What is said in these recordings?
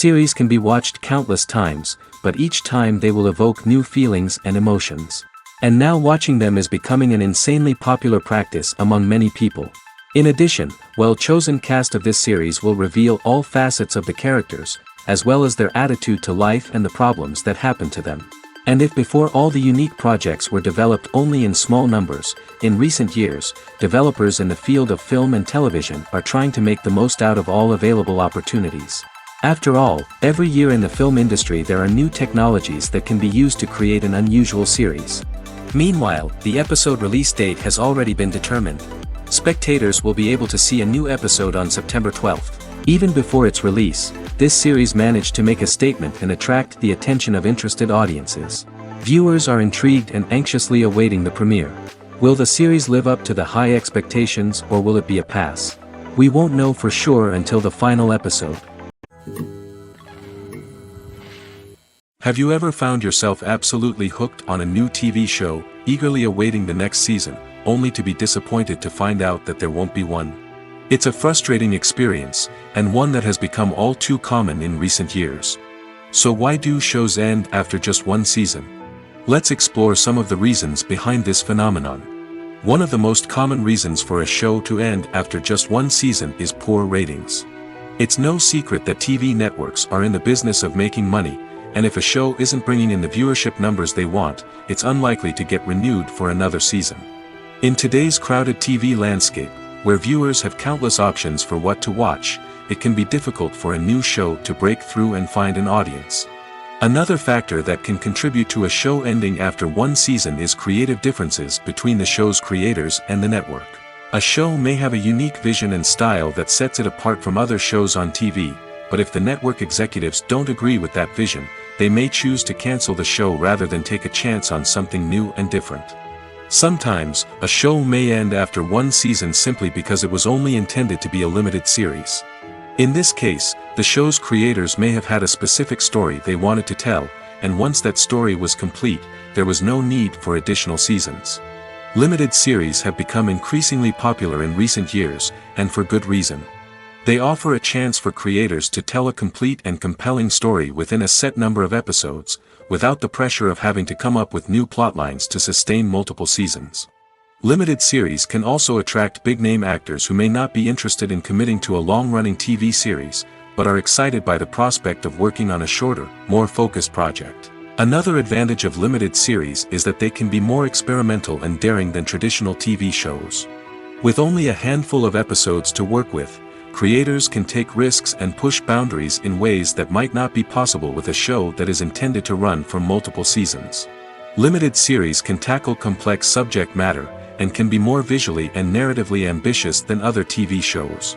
Series can be watched countless times, but each time they will evoke new feelings and emotions. And now watching them is becoming an insanely popular practice among many people. In addition, well-chosen cast of this series will reveal all facets of the characters, as well as their attitude to life and the problems that happen to them. And if before all the unique projects were developed only in small numbers, in recent years, developers in the field of film and television are trying to make the most out of all available opportunities. After all, every year in the film industry there are new technologies that can be used to create an unusual series. Meanwhile, the episode release date has already been determined. Spectators will be able to see a new episode on September 12th. Even before its release, this series managed to make a statement and attract the attention of interested audiences. Viewers are intrigued and anxiously awaiting the premiere. Will the series live up to the high expectations or will it be a pass? We won't know for sure until the final episode. Have you ever found yourself absolutely hooked on a new TV show, eagerly awaiting the next season, only to be disappointed to find out that there won't be one? It's a frustrating experience, and one that has become all too common in recent years. So why do shows end after just one season? Let's explore some of the reasons behind this phenomenon. One of the most common reasons for a show to end after just one season is poor ratings. It's no secret that TV networks are in the business of making money, and if a show isn't bringing in the viewership numbers they want, it's unlikely to get renewed for another season. In today's crowded TV landscape, where viewers have countless options for what to watch, it can be difficult for a new show to break through and find an audience. Another factor that can contribute to a show ending after one season is creative differences between the show's creators and the network. A show may have a unique vision and style that sets it apart from other shows on TV, but if the network executives don't agree with that vision, they may choose to cancel the show rather than take a chance on something new and different. Sometimes, a show may end after one season simply because it was only intended to be a limited series. In this case, the show's creators may have had a specific story they wanted to tell, and once that story was complete, there was no need for additional seasons. Limited series have become increasingly popular in recent years, and for good reason. They offer a chance for creators to tell a complete and compelling story within a set number of episodes, without the pressure of having to come up with new plotlines to sustain multiple seasons. Limited series can also attract big-name actors who may not be interested in committing to a long-running TV series, but are excited by the prospect of working on a shorter, more focused project. Another advantage of limited series is that they can be more experimental and daring than traditional TV shows. With only a handful of episodes to work with, creators can take risks and push boundaries in ways that might not be possible with a show that is intended to run for multiple seasons. Limited series can tackle complex subject matter, and can be more visually and narratively ambitious than other TV shows.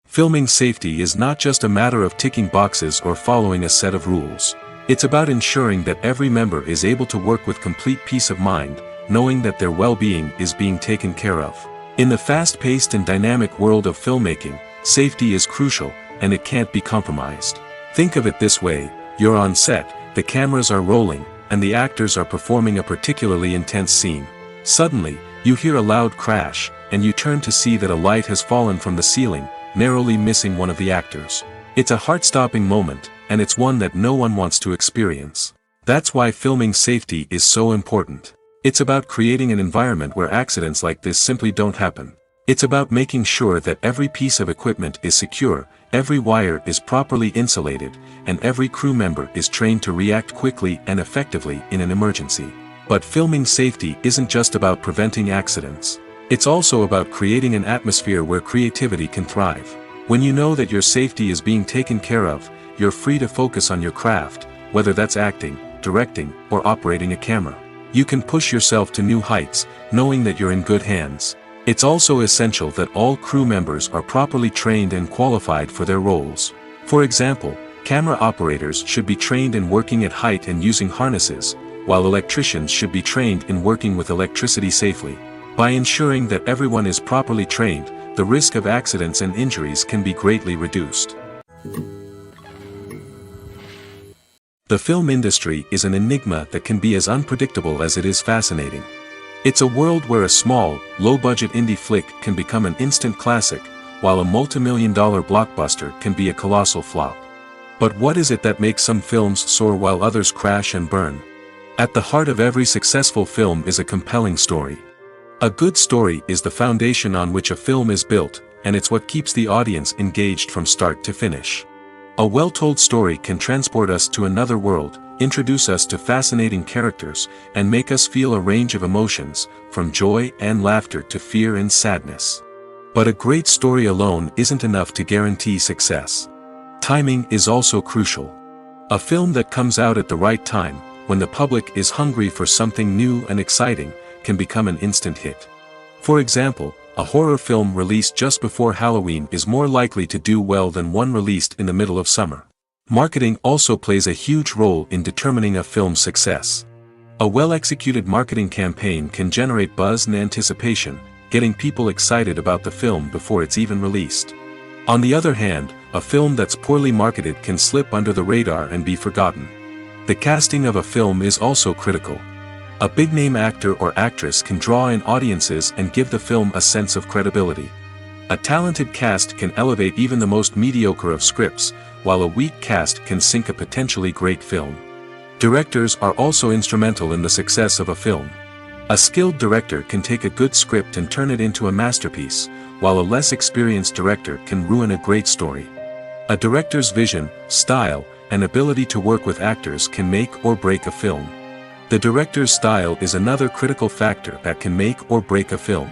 Filming safety is not just a matter of ticking boxes or following a set of rules. It's about ensuring that every member is able to work with complete peace of mind, knowing that their well-being is being taken care of. In the fast-paced and dynamic world of filmmaking, safety is crucial, and it can't be compromised. Think of it this way: you're on set, the cameras are rolling, and the actors are performing a particularly intense scene. Suddenly, you hear a loud crash, and you turn to see that a light has fallen from the ceiling, narrowly missing one of the actors. It's a heart-stopping moment, and it's one that no one wants to experience. That's why filming safety is so important. It's about creating an environment where accidents like this simply don't happen. It's about making sure that every piece of equipment is secure, every wire is properly insulated, and every crew member is trained to react quickly and effectively in an emergency. But filming safety isn't just about preventing accidents. It's also about creating an atmosphere where creativity can thrive. When you know that your safety is being taken care of, you're free to focus on your craft, whether that's acting, directing, or operating a camera. You can push yourself to new heights, knowing that you're in good hands. It's also essential that all crew members are properly trained and qualified for their roles. For example, camera operators should be trained in working at height and using harnesses, while electricians should be trained in working with electricity safely. By ensuring that everyone is properly trained, the risk of accidents and injuries can be greatly reduced. The film industry is an enigma that can be as unpredictable as it is fascinating. It's a world where a small, low-budget indie flick can become an instant classic, while a multimillion-dollar blockbuster can be a colossal flop. But what is it that makes some films soar while others crash and burn? At the heart of every successful film is a compelling story. A good story is the foundation on which a film is built, and it's what keeps the audience engaged from start to finish. A well-told story can transport us to another world, introduce us to fascinating characters, and make us feel a range of emotions, from joy and laughter to fear and sadness. But a great story alone isn't enough to guarantee success. Timing is also crucial. A film that comes out at the right time, when the public is hungry for something new and exciting, can become an instant hit. For example, a horror film released just before Halloween is more likely to do well than one released in the middle of summer. Marketing also plays a huge role in determining a film's success. A well-executed marketing campaign can generate buzz and anticipation, getting people excited about the film before it's even released. On the other hand, a film that's poorly marketed can slip under the radar and be forgotten. The casting of a film is also critical. A big-name actor or actress can draw in audiences and give the film a sense of credibility. A talented cast can elevate even the most mediocre of scripts, while a weak cast can sink a potentially great film. Directors are also instrumental in the success of a film. A skilled director can take a good script and turn it into a masterpiece, while a less experienced director can ruin a great story. A director's vision, style, and ability to work with actors can make or break a film. The director's style is another critical factor that can make or break a film.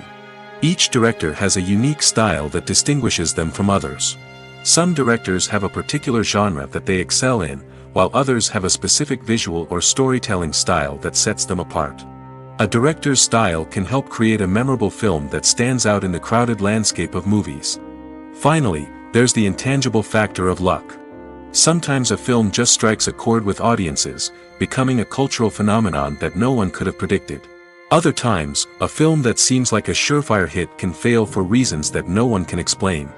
Each director has a unique style that distinguishes them from others. Some directors have a particular genre that they excel in, while others have a specific visual or storytelling style that sets them apart. A director's style can help create a memorable film that stands out in the crowded landscape of movies. Finally, there's the intangible factor of luck. Sometimes a film just strikes a chord with audiences, becoming a cultural phenomenon that no one could have predicted. Other times, a film that seems like a surefire hit can fail for reasons that no one can explain.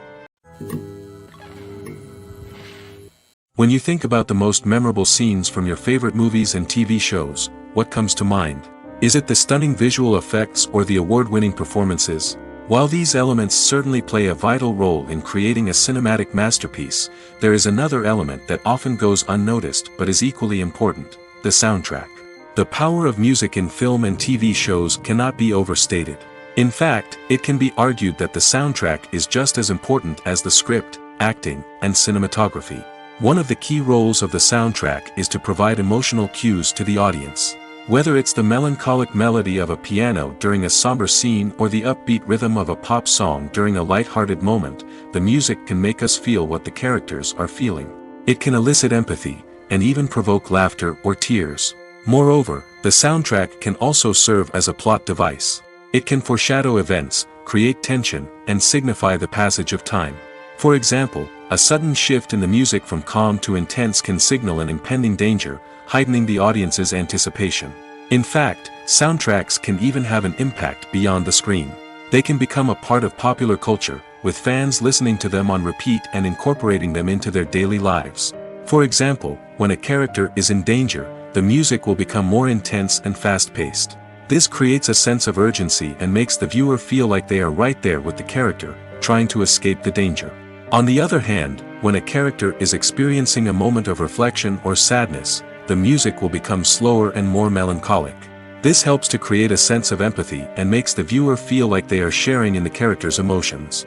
When you think about the most memorable scenes from your favorite movies and TV shows, what comes to mind? Is it the stunning visual effects or the award-winning performances? While these elements certainly play a vital role in creating a cinematic masterpiece, there is another element that often goes unnoticed but is equally important: the soundtrack. The power of music in film and TV shows cannot be overstated. In fact, it can be argued that the soundtrack is just as important as the script, acting, and cinematography. One of the key roles of the soundtrack is to provide emotional cues to the audience. Whether it's the melancholic melody of a piano during a somber scene or the upbeat rhythm of a pop song during a light-hearted moment, the music can make us feel what the characters are feeling. It can elicit empathy, and even provoke laughter or tears. Moreover, the soundtrack can also serve as a plot device. It can foreshadow events, create tension, and signify the passage of time. For example, a sudden shift in the music from calm to intense can signal an impending danger, heightening the audience's anticipation. In fact, soundtracks can even have an impact beyond the screen. They can become a part of popular culture, with fans listening to them on repeat and incorporating them into their daily lives. For example, when a character is in danger, the music will become more intense and fast-paced. This creates a sense of urgency and makes the viewer feel like they are right there with the character, trying to escape the danger. On the other hand, when a character is experiencing a moment of reflection or sadness, the music will become slower and more melancholic. This helps to create a sense of empathy and makes the viewer feel like they are sharing in the character's emotions.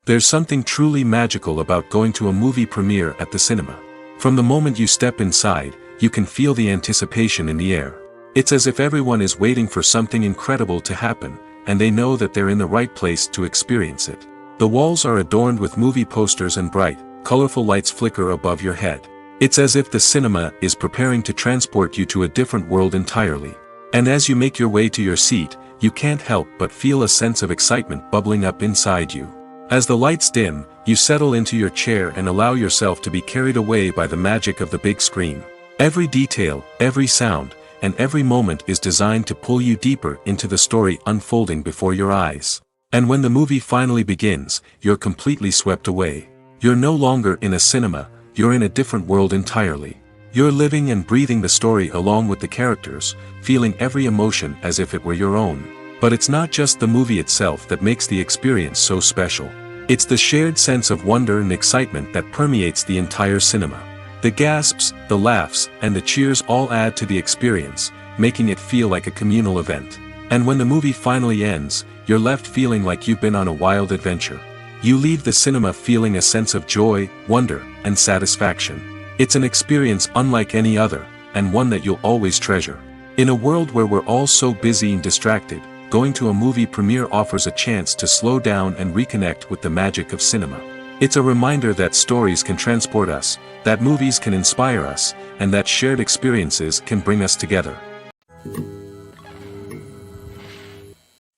There's something truly magical about going to a movie premiere at the cinema. From the moment you step inside, you can feel the anticipation in the air. It's as if everyone is waiting for something incredible to happen, and they know that they're in the right place to experience it. The walls are adorned with movie posters and bright, colorful lights flicker above your head. It's as if the cinema is preparing to transport you to a different world entirely. And as you make your way to your seat, you can't help but feel a sense of excitement bubbling up inside you. As the lights dim, you settle into your chair and allow yourself to be carried away by the magic of the big screen. Every detail, every sound, and every moment is designed to pull you deeper into the story unfolding before your eyes. And when the movie finally begins, you're completely swept away. You're no longer in a cinema, you're in a different world entirely. You're living and breathing the story along with the characters, feeling every emotion as if it were your own. But it's not just the movie itself that makes the experience so special. It's the shared sense of wonder and excitement that permeates the entire cinema. The gasps, the laughs, and the cheers all add to the experience, making it feel like a communal event. And when the movie finally ends, you're left feeling like you've been on a wild adventure. You leave the cinema feeling a sense of joy, wonder, and satisfaction. It's an experience unlike any other, and one that you'll always treasure. In a world where we're all so busy and distracted, going to a movie premiere offers a chance to slow down and reconnect with the magic of cinema. It's a reminder that stories can transport us, that movies can inspire us, and that shared experiences can bring us together.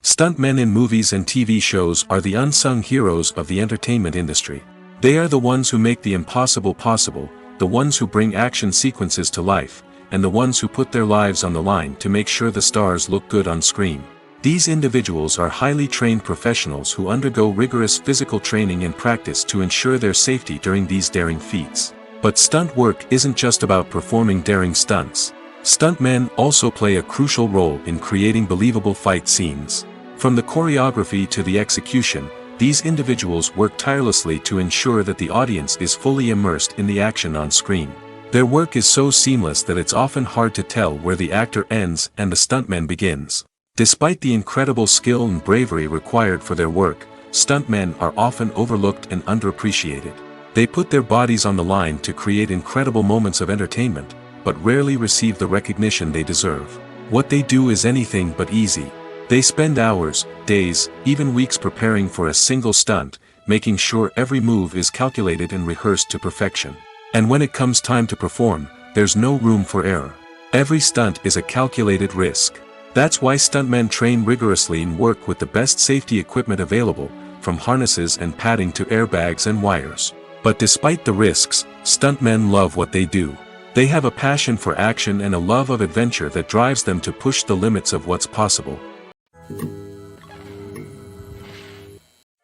Stuntmen in movies and TV shows are the unsung heroes of the entertainment industry. They are the ones who make the impossible possible, the ones who bring action sequences to life, and the ones who put their lives on the line to make sure the stars look good on screen. These individuals are highly trained professionals who undergo rigorous physical training and practice to ensure their safety during these daring feats. But stunt work isn't just about performing daring stunts. Stuntmen also play a crucial role in creating believable fight scenes. From the choreography to the execution, these individuals work tirelessly to ensure that the audience is fully immersed in the action on screen. Their work is so seamless that it's often hard to tell where the actor ends and the stuntman begins. Despite the incredible skill and bravery required for their work, stuntmen are often overlooked and underappreciated. They put their bodies on the line to create incredible moments of entertainment, but rarely receive the recognition they deserve. What they do is anything but easy. They spend hours, days, even weeks preparing for a single stunt, making sure every move is calculated and rehearsed to perfection. And when it comes time to perform, there's no room for error. Every stunt is a calculated risk. That's why stuntmen train rigorously and work with the best safety equipment available, from harnesses and padding to airbags and wires. But despite the risks, stuntmen love what they do. They have a passion for action and a love of adventure that drives them to push the limits of what's possible.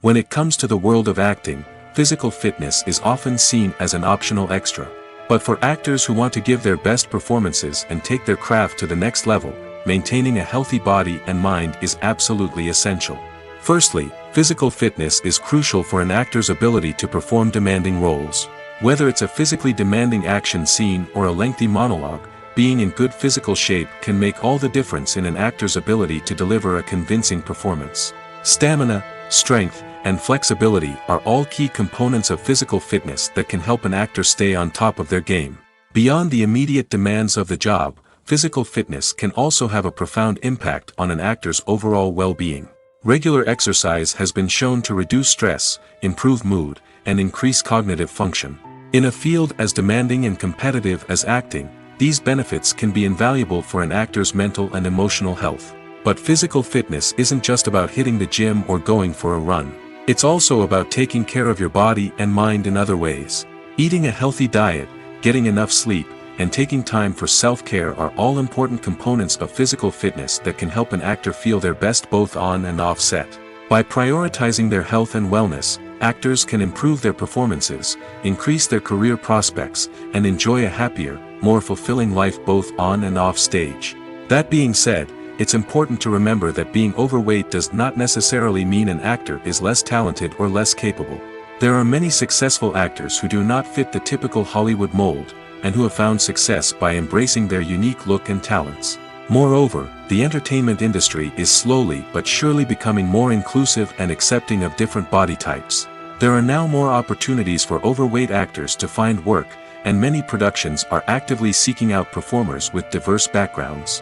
When it comes to the world of acting, physical fitness is often seen as an optional extra. But for actors who want to give their best performances and take their craft to the next level, maintaining a healthy body and mind is absolutely essential. Firstly, physical fitness is crucial for an actor's ability to perform demanding roles. Whether it's a physically demanding action scene or a lengthy monologue, being in good physical shape can make all the difference in an actor's ability to deliver a convincing performance. Stamina, strength, and flexibility are all key components of physical fitness that can help an actor stay on top of their game. Beyond the immediate demands of the job, physical fitness can also have a profound impact on an actor's overall well-being. Regular exercise has been shown to reduce stress, improve mood, and increase cognitive function. In a field as demanding and competitive as acting, these benefits can be invaluable for an actor's mental and emotional health. But physical fitness isn't just about hitting the gym or going for a run. It's also about taking care of your body and mind in other ways. Eating a healthy diet, getting enough sleep, and taking time for self-care are all important components of physical fitness that can help an actor feel their best both on and off set. By prioritizing their health and wellness, actors can improve their performances, increase their career prospects, and enjoy a happier, more fulfilling life both on and off stage. That being said, it's important to remember that being overweight does not necessarily mean an actor is less talented or less capable. There are many successful actors who do not fit the typical Hollywood mold, and who have found success by embracing their unique look and talents. Moreover, the entertainment industry is slowly but surely becoming more inclusive and accepting of different body types. There are now more opportunities for overweight actors to find work, and many productions are actively seeking out performers with diverse backgrounds.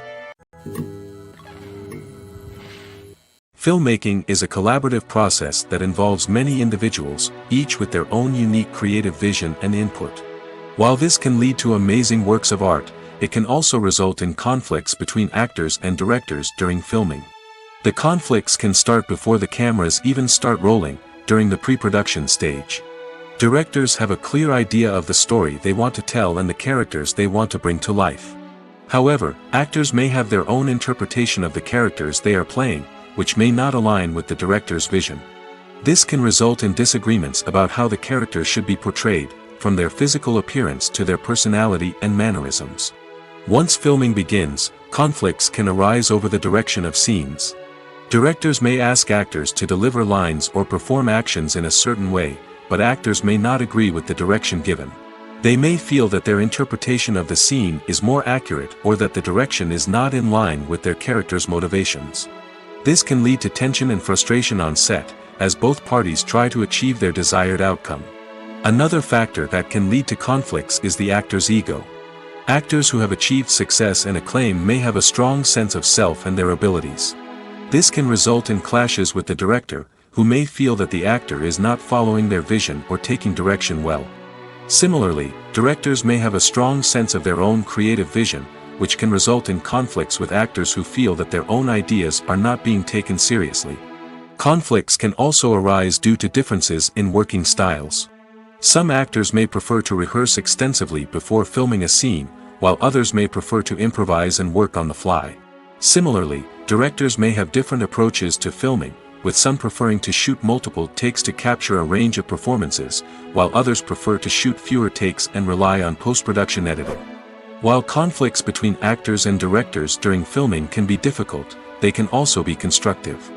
Filmmaking is a collaborative process that involves many individuals, each with their own unique creative vision and input. While this can lead to amazing works of art, it can also result in conflicts between actors and directors during filming. The conflicts can start before the cameras even start rolling, during the pre-production stage. Directors have a clear idea of the story they want to tell and the characters they want to bring to life. However, actors may have their own interpretation of the characters they are playing, which may not align with the director's vision. This can result in disagreements about how the characters should be portrayed, from their physical appearance to their personality and mannerisms. Once filming begins, conflicts can arise over the direction of scenes. Directors may ask actors to deliver lines or perform actions in a certain way, but actors may not agree with the direction given. They may feel that their interpretation of the scene is more accurate or that the direction is not in line with their character's motivations. This can lead to tension and frustration on set, as both parties try to achieve their desired outcome. Another factor that can lead to conflicts is the actor's ego. Actors who have achieved success and acclaim may have a strong sense of self and their abilities. This can result in clashes with the director, who may feel that the actor is not following their vision or taking direction well. Similarly, directors may have a strong sense of their own creative vision, which can result in conflicts with actors who feel that their own ideas are not being taken seriously. Conflicts can also arise due to differences in working styles. Some actors may prefer to rehearse extensively before filming a scene, while others may prefer to improvise and work on the fly. Similarly, directors may have different approaches to filming, with some preferring to shoot multiple takes to capture a range of performances, while others prefer to shoot fewer takes and rely on post-production editing. While conflicts between actors and directors during filming can be difficult, they can also be constructive.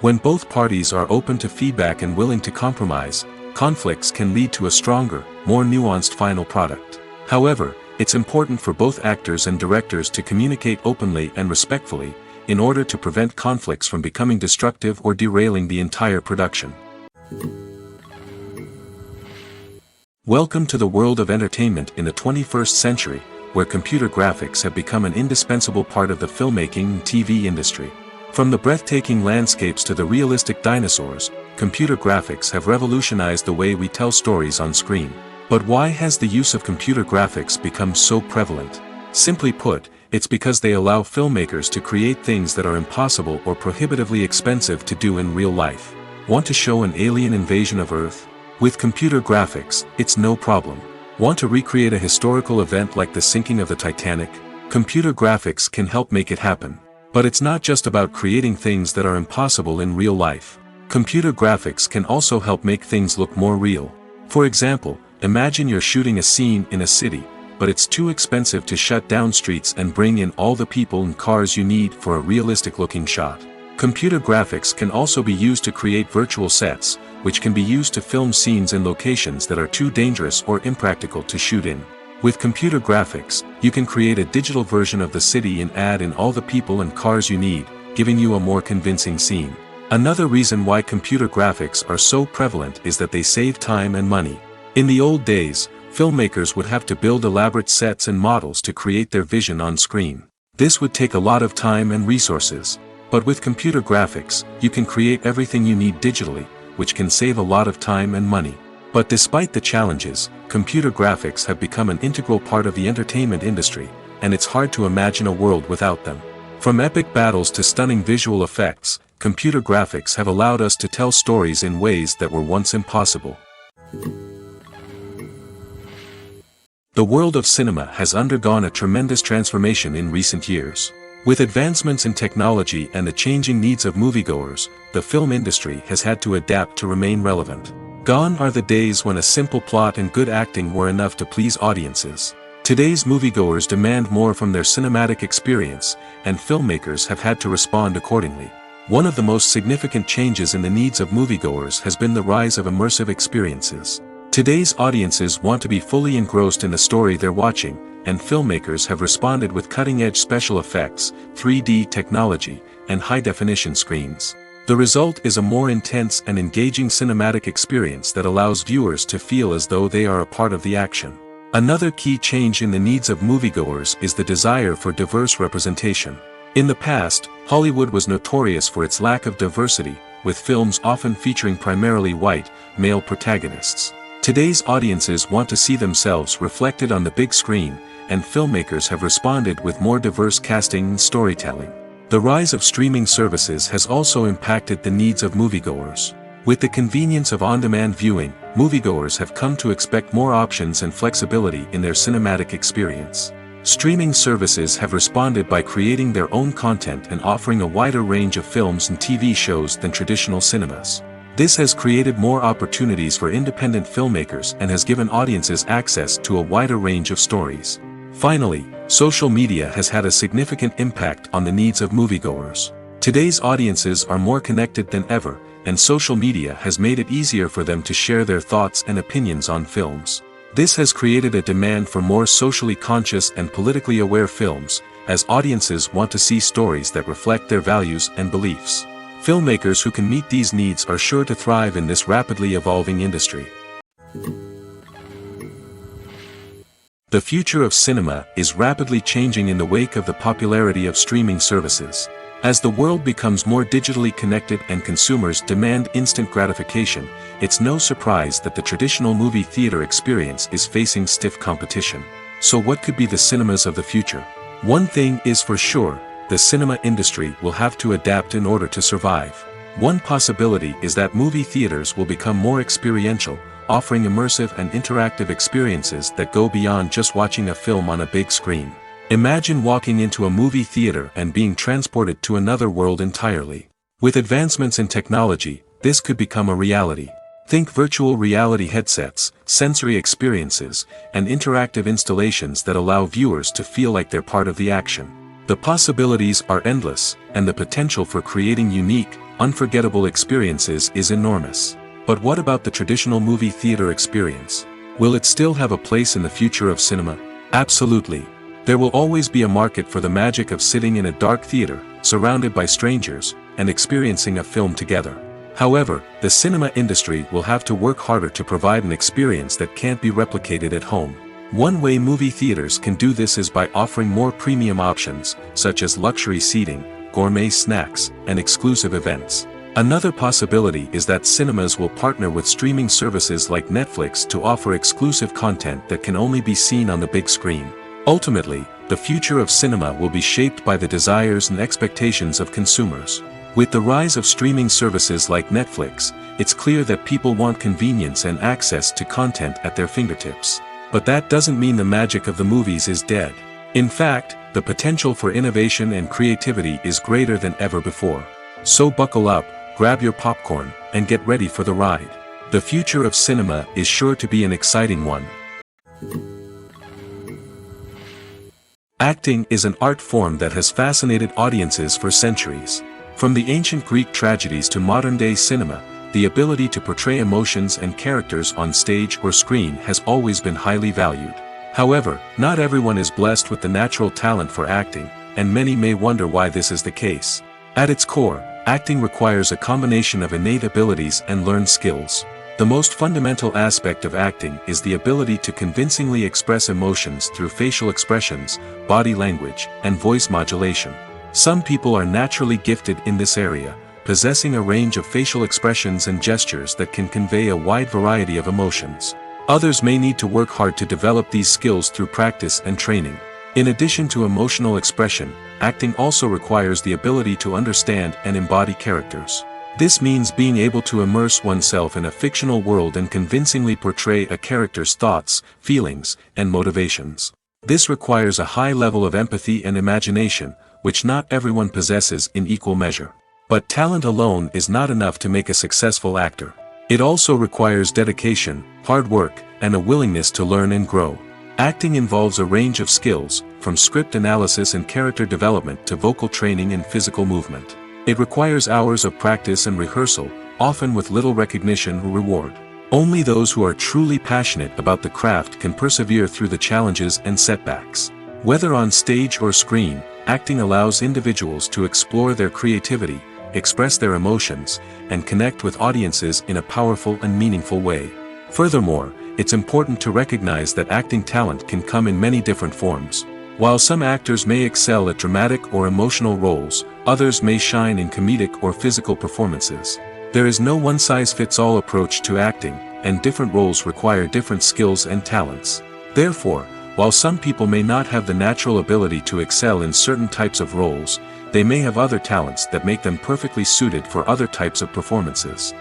When both parties are open to feedback and willing to compromise, conflicts can lead to a stronger, more nuanced final product. However, it's important for both actors and directors to communicate openly and respectfully, in order to prevent conflicts from becoming destructive or derailing the entire production. Welcome to the world of entertainment in the 21st century, where computer graphics have become an indispensable part of the filmmaking and TV industry. From the breathtaking landscapes to the realistic dinosaurs, computer graphics have revolutionized the way we tell stories on screen. But why has the use of computer graphics become so prevalent? Simply put, it's because they allow filmmakers to create things that are impossible or prohibitively expensive to do in real life. Want to show an alien invasion of Earth? With computer graphics, it's no problem. Want to recreate a historical event like the sinking of the Titanic? Computer graphics can help make it happen. But it's not just about creating things that are impossible in real life. Computer graphics can also help make things look more real. For example, imagine you're shooting a scene in a city, but it's too expensive to shut down streets and bring in all the people and cars you need for a realistic-looking shot. Computer graphics can also be used to create virtual sets, which can be used to film scenes in locations that are too dangerous or impractical to shoot in. With computer graphics, you can create a digital version of the city and add in all the people and cars you need, giving you a more convincing scene. Another reason why computer graphics are so prevalent is that they save time and money. In the old days, filmmakers would have to build elaborate sets and models to create their vision on screen. This would take a lot of time and resources. But with computer graphics, you can create everything you need digitally, which can save a lot of time and money. But despite the challenges, computer graphics have become an integral part of the entertainment industry, and it's hard to imagine a world without them. From epic battles to stunning visual effects, computer graphics have allowed us to tell stories in ways that were once impossible. The world of cinema has undergone a tremendous transformation in recent years. With advancements in technology and the changing needs of moviegoers, the film industry has had to adapt to remain relevant. Gone are the days when a simple plot and good acting were enough to please audiences. Today's moviegoers demand more from their cinematic experience, and filmmakers have had to respond accordingly. One of the most significant changes in the needs of moviegoers has been the rise of immersive experiences. Today's audiences want to be fully engrossed in the story they're watching, and filmmakers have responded with cutting-edge special effects, 3D technology, and high-definition screens. The result is a more intense and engaging cinematic experience that allows viewers to feel as though they are a part of the action. Another key change in the needs of moviegoers is the desire for diverse representation. In the past, Hollywood was notorious for its lack of diversity, with films often featuring primarily white, male protagonists. Today's audiences want to see themselves reflected on the big screen, and filmmakers have responded with more diverse casting and storytelling. The rise of streaming services has also impacted the needs of moviegoers. With the convenience of on-demand viewing, moviegoers have come to expect more options and flexibility in their cinematic experience. Streaming services have responded by creating their own content and offering a wider range of films and TV shows than traditional cinemas. This has created more opportunities for independent filmmakers and has given audiences access to a wider range of stories. Finally, social media has had a significant impact on the needs of moviegoers. Today's audiences are more connected than ever, and social media has made it easier for them to share their thoughts and opinions on films. This has created a demand for more socially conscious and politically aware films, as audiences want to see stories that reflect their values and beliefs. Filmmakers who can meet these needs are sure to thrive in this rapidly evolving industry. The future of cinema is rapidly changing in the wake of the popularity of streaming services. As the world becomes more digitally connected and consumers demand instant gratification, it's no surprise that the traditional movie theater experience is facing stiff competition. So what could be the cinemas of the future? One thing is for sure, the cinema industry will have to adapt in order to survive. One possibility is that movie theaters will become more experiential, offering immersive and interactive experiences that go beyond just watching a film on a big screen. Imagine walking into a movie theater and being transported to another world entirely. With advancements in technology, this could become a reality. Think virtual reality headsets, sensory experiences, and interactive installations that allow viewers to feel like they're part of the action. The possibilities are endless, and the potential for creating unique, unforgettable experiences is enormous. But what about the traditional movie theater experience? Will it still have a place in the future of cinema? Absolutely. There will always be a market for the magic of sitting in a dark theater, surrounded by strangers, and experiencing a film together. However, the cinema industry will have to work harder to provide an experience that can't be replicated at home. One way movie theaters can do this is by offering more premium options, such as luxury seating, gourmet snacks, and exclusive events. Another possibility is that cinemas will partner with streaming services like Netflix to offer exclusive content that can only be seen on the big screen. Ultimately, the future of cinema will be shaped by the desires and expectations of consumers. With the rise of streaming services like Netflix, it's clear that people want convenience and access to content at their fingertips. But that doesn't mean the magic of the movies is dead. In fact, the potential for innovation and creativity is greater than ever before. So buckle up, grab your popcorn, and get ready for the ride. The future of cinema is sure to be an exciting one. Acting is an art form that has fascinated audiences for centuries. From the ancient Greek tragedies to modern-day cinema, the ability to portray emotions and characters on stage or screen has always been highly valued. However, not everyone is blessed with the natural talent for acting, and many may wonder why this is the case. At its core, acting requires a combination of innate abilities and learned skills. The most fundamental aspect of acting is the ability to convincingly express emotions through facial expressions, body language, and voice modulation. Some people are naturally gifted in this area, possessing a range of facial expressions and gestures that can convey a wide variety of emotions. Others may need to work hard to develop these skills through practice and training. In addition to emotional expression, acting also requires the ability to understand and embody characters. This means being able to immerse oneself in a fictional world and convincingly portray a character's thoughts, feelings, and motivations. This requires a high level of empathy and imagination, which not everyone possesses in equal measure. But talent alone is not enough to make a successful actor. It also requires dedication, hard work, and a willingness to learn and grow. Acting involves a range of skills, from script analysis and character development to vocal training and physical movement. It requires hours of practice and rehearsal, often with little recognition or reward. Only those who are truly passionate about the craft can persevere through the challenges and setbacks. Whether on stage or screen, acting allows individuals to explore their creativity, express their emotions, and connect with audiences in a powerful and meaningful way. Furthermore, it's important to recognize that acting talent can come in many different forms. While some actors may excel at dramatic or emotional roles, others may shine in comedic or physical performances. There is no one-size-fits-all approach to acting, and different roles require different skills and talents. Therefore, while some people may not have the natural ability to excel in certain types of roles, they may have other talents that make them perfectly suited for other types of performances.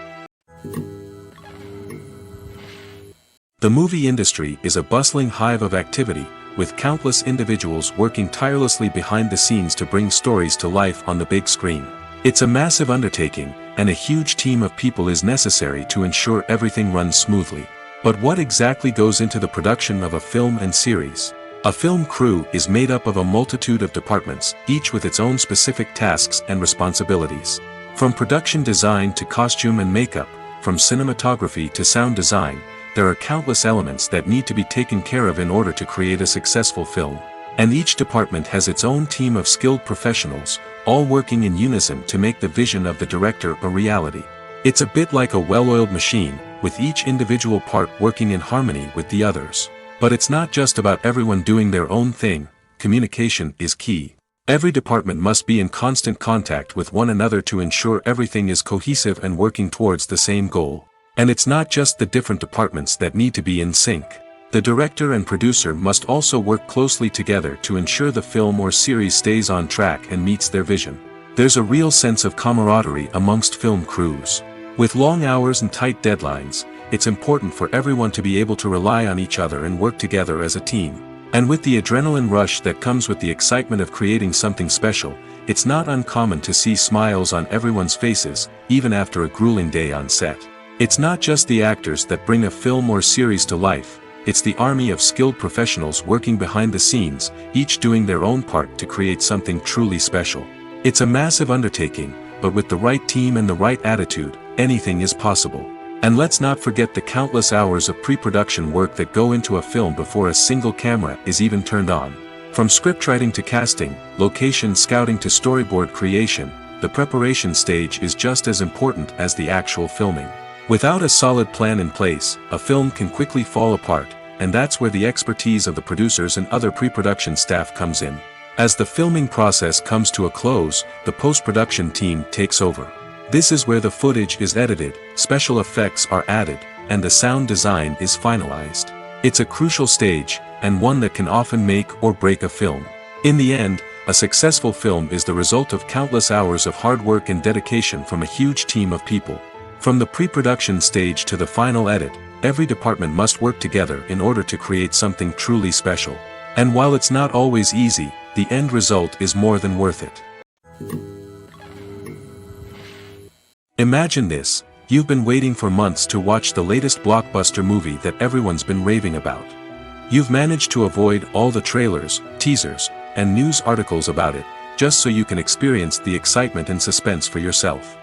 The movie industry is a bustling hive of activity, with countless individuals working tirelessly behind the scenes to bring stories to life on the big screen. It's a massive undertaking, and a huge team of people is necessary to ensure everything runs smoothly. But what exactly goes into the production of a film and series? A film crew is made up of a multitude of departments, each with its own specific tasks and responsibilities. From production design to costume and makeup, from cinematography to sound design, there are countless elements that need to be taken care of in order to create a successful film. And each department has its own team of skilled professionals, all working in unison to make the vision of the director a reality. It's a bit like a well-oiled machine, with each individual part working in harmony with the others. But it's not just about everyone doing their own thing. Communication is key. Every department must be in constant contact with one another to ensure everything is cohesive and working towards the same goal. And it's not just the different departments that need to be in sync. The director and producer must also work closely together to ensure the film or series stays on track and meets their vision. There's a real sense of camaraderie amongst film crews. With long hours and tight deadlines, it's important for everyone to be able to rely on each other and work together as a team. And with the adrenaline rush that comes with the excitement of creating something special, it's not uncommon to see smiles on everyone's faces, even after a grueling day on set. It's not just the actors that bring a film or series to life, it's the army of skilled professionals working behind the scenes, each doing their own part to create something truly special. It's a massive undertaking, but with the right team and the right attitude, anything is possible. And let's not forget the countless hours of pre-production work that go into a film before a single camera is even turned on. From scriptwriting to casting, location scouting to storyboard creation, the preparation stage is just as important as the actual filming. Without a solid plan in place, a film can quickly fall apart, and that's where the expertise of the producers and other pre-production staff comes in. As the filming process comes to a close, the post-production team takes over. This is where the footage is edited, special effects are added, and the sound design is finalized. It's a crucial stage, and one that can often make or break a film. In the end, a successful film is the result of countless hours of hard work and dedication from a huge team of people. From the pre-production stage to the final edit, every department must work together in order to create something truly special. And while it's not always easy, the end result is more than worth it. Imagine this, you've been waiting for months to watch the latest blockbuster movie that everyone's been raving about. You've managed to avoid all the trailers, teasers, and news articles about it, just so you can experience the excitement and suspense for yourself.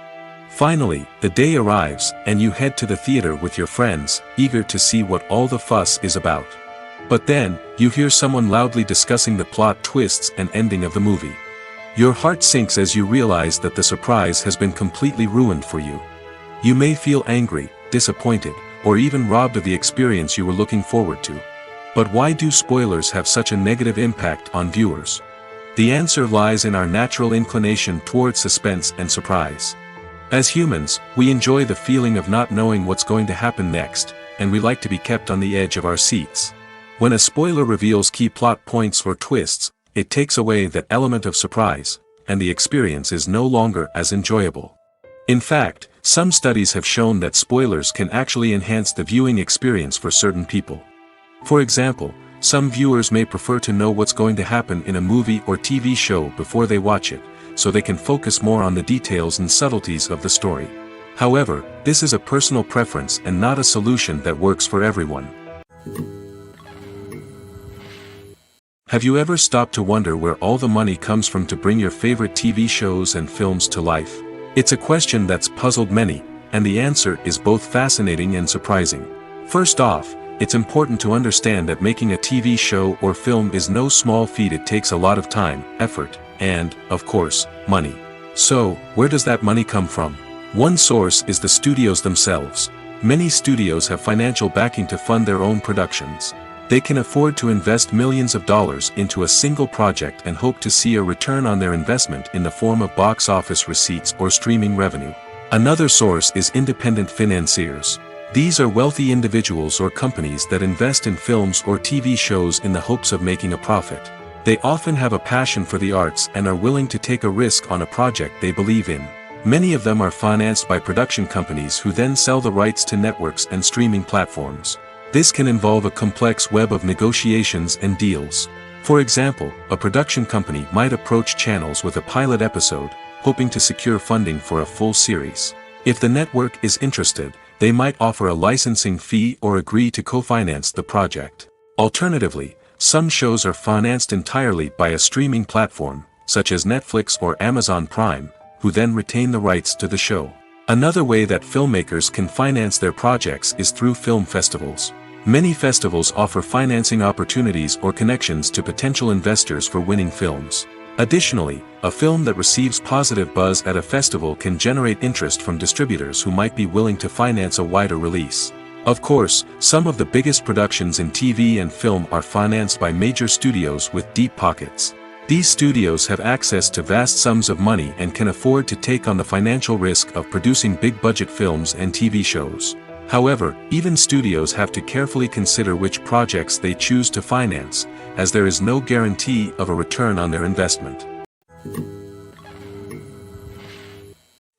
Finally, the day arrives, and you head to the theater with your friends, eager to see what all the fuss is about. But then, you hear someone loudly discussing the plot twists and ending of the movie. Your heart sinks as you realize that the surprise has been completely ruined for you. You may feel angry, disappointed, or even robbed of the experience you were looking forward to. But why do spoilers have such a negative impact on viewers? The answer lies in our natural inclination towards suspense and surprise. As humans, we enjoy the feeling of not knowing what's going to happen next, and we like to be kept on the edge of our seats. When a spoiler reveals key plot points or twists, it takes away that element of surprise, and the experience is no longer as enjoyable. In fact, some studies have shown that spoilers can actually enhance the viewing experience for certain people. For example, some viewers may prefer to know what's going to happen in a movie or TV show before they watch it, so they can focus more on the details and subtleties of the story. However, this is a personal preference and not a solution that works for everyone. Have you ever stopped to wonder where all the money comes from to bring your favorite TV shows and films to life? It's a question that's puzzled many, and the answer is both fascinating and surprising. First off, it's important to understand that making a TV show or film is no small feat. It takes a lot of time, effort, and, of course, money. So, where does that money come from? One source is the studios themselves. Many studios have financial backing to fund their own productions. They can afford to invest millions of dollars into a single project and hope to see a return on their investment in the form of box office receipts or streaming revenue. Another source is independent financiers. These are wealthy individuals or companies that invest in films or TV shows in the hopes of making a profit. They often have a passion for the arts and are willing to take a risk on a project they believe in. Many of them are financed by production companies who then sell the rights to networks and streaming platforms. This can involve a complex web of negotiations and deals. For example, a production company might approach channels with a pilot episode, hoping to secure funding for a full series. If the network is interested, they might offer a licensing fee or agree to co-finance the project. Alternatively, Some shows are financed entirely by a streaming platform, such as Netflix or Amazon Prime, who then retain the rights to the show. Another way that filmmakers can finance their projects is through film festivals. Many festivals offer financing opportunities or connections to potential investors for winning films. Additionally, a film that receives positive buzz at a festival can generate interest from distributors who might be willing to finance a wider release. Of course, some of the biggest productions in TV and film are financed by major studios with deep pockets. These studios have access to vast sums of money and can afford to take on the financial risk of producing big-budget films and TV shows. However, even studios have to carefully consider which projects they choose to finance, as there is no guarantee of a return on their investment.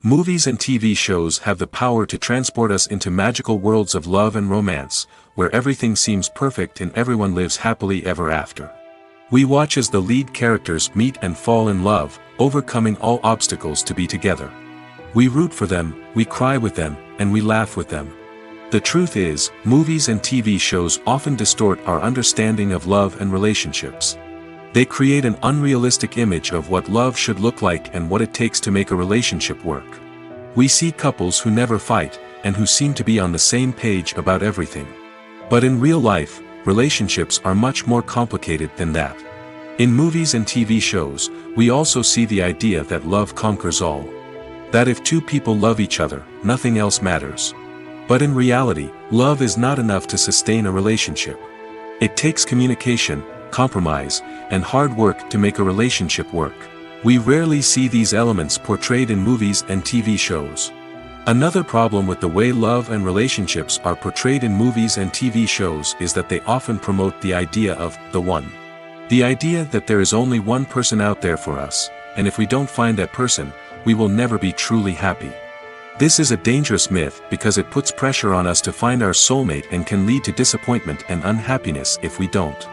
Movies and TV shows have the power to transport us into magical worlds of love and romance, where everything seems perfect and everyone lives happily ever after. We watch as the lead characters meet and fall in love, overcoming all obstacles to be together. We root for them, we cry with them, and we laugh with them. The truth is, movies and TV shows often distort our understanding of love and relationships. They create an unrealistic image of what love should look like and what it takes to make a relationship work. We see couples who never fight, and who seem to be on the same page about everything. But in real life, relationships are much more complicated than that. In movies and TV shows, we also see the idea that love conquers all. That if two people love each other, nothing else matters. But in reality, love is not enough to sustain a relationship. It takes communication, compromise, and hard work to make a relationship work. We rarely see these elements portrayed in movies and TV shows. Another problem with the way love and relationships are portrayed in movies and TV shows is that they often promote the idea of the one. The idea that there is only one person out there for us, and if we don't find that person, we will never be truly happy. This is a dangerous myth because it puts pressure on us to find our soulmate and can lead to disappointment and unhappiness if we don't.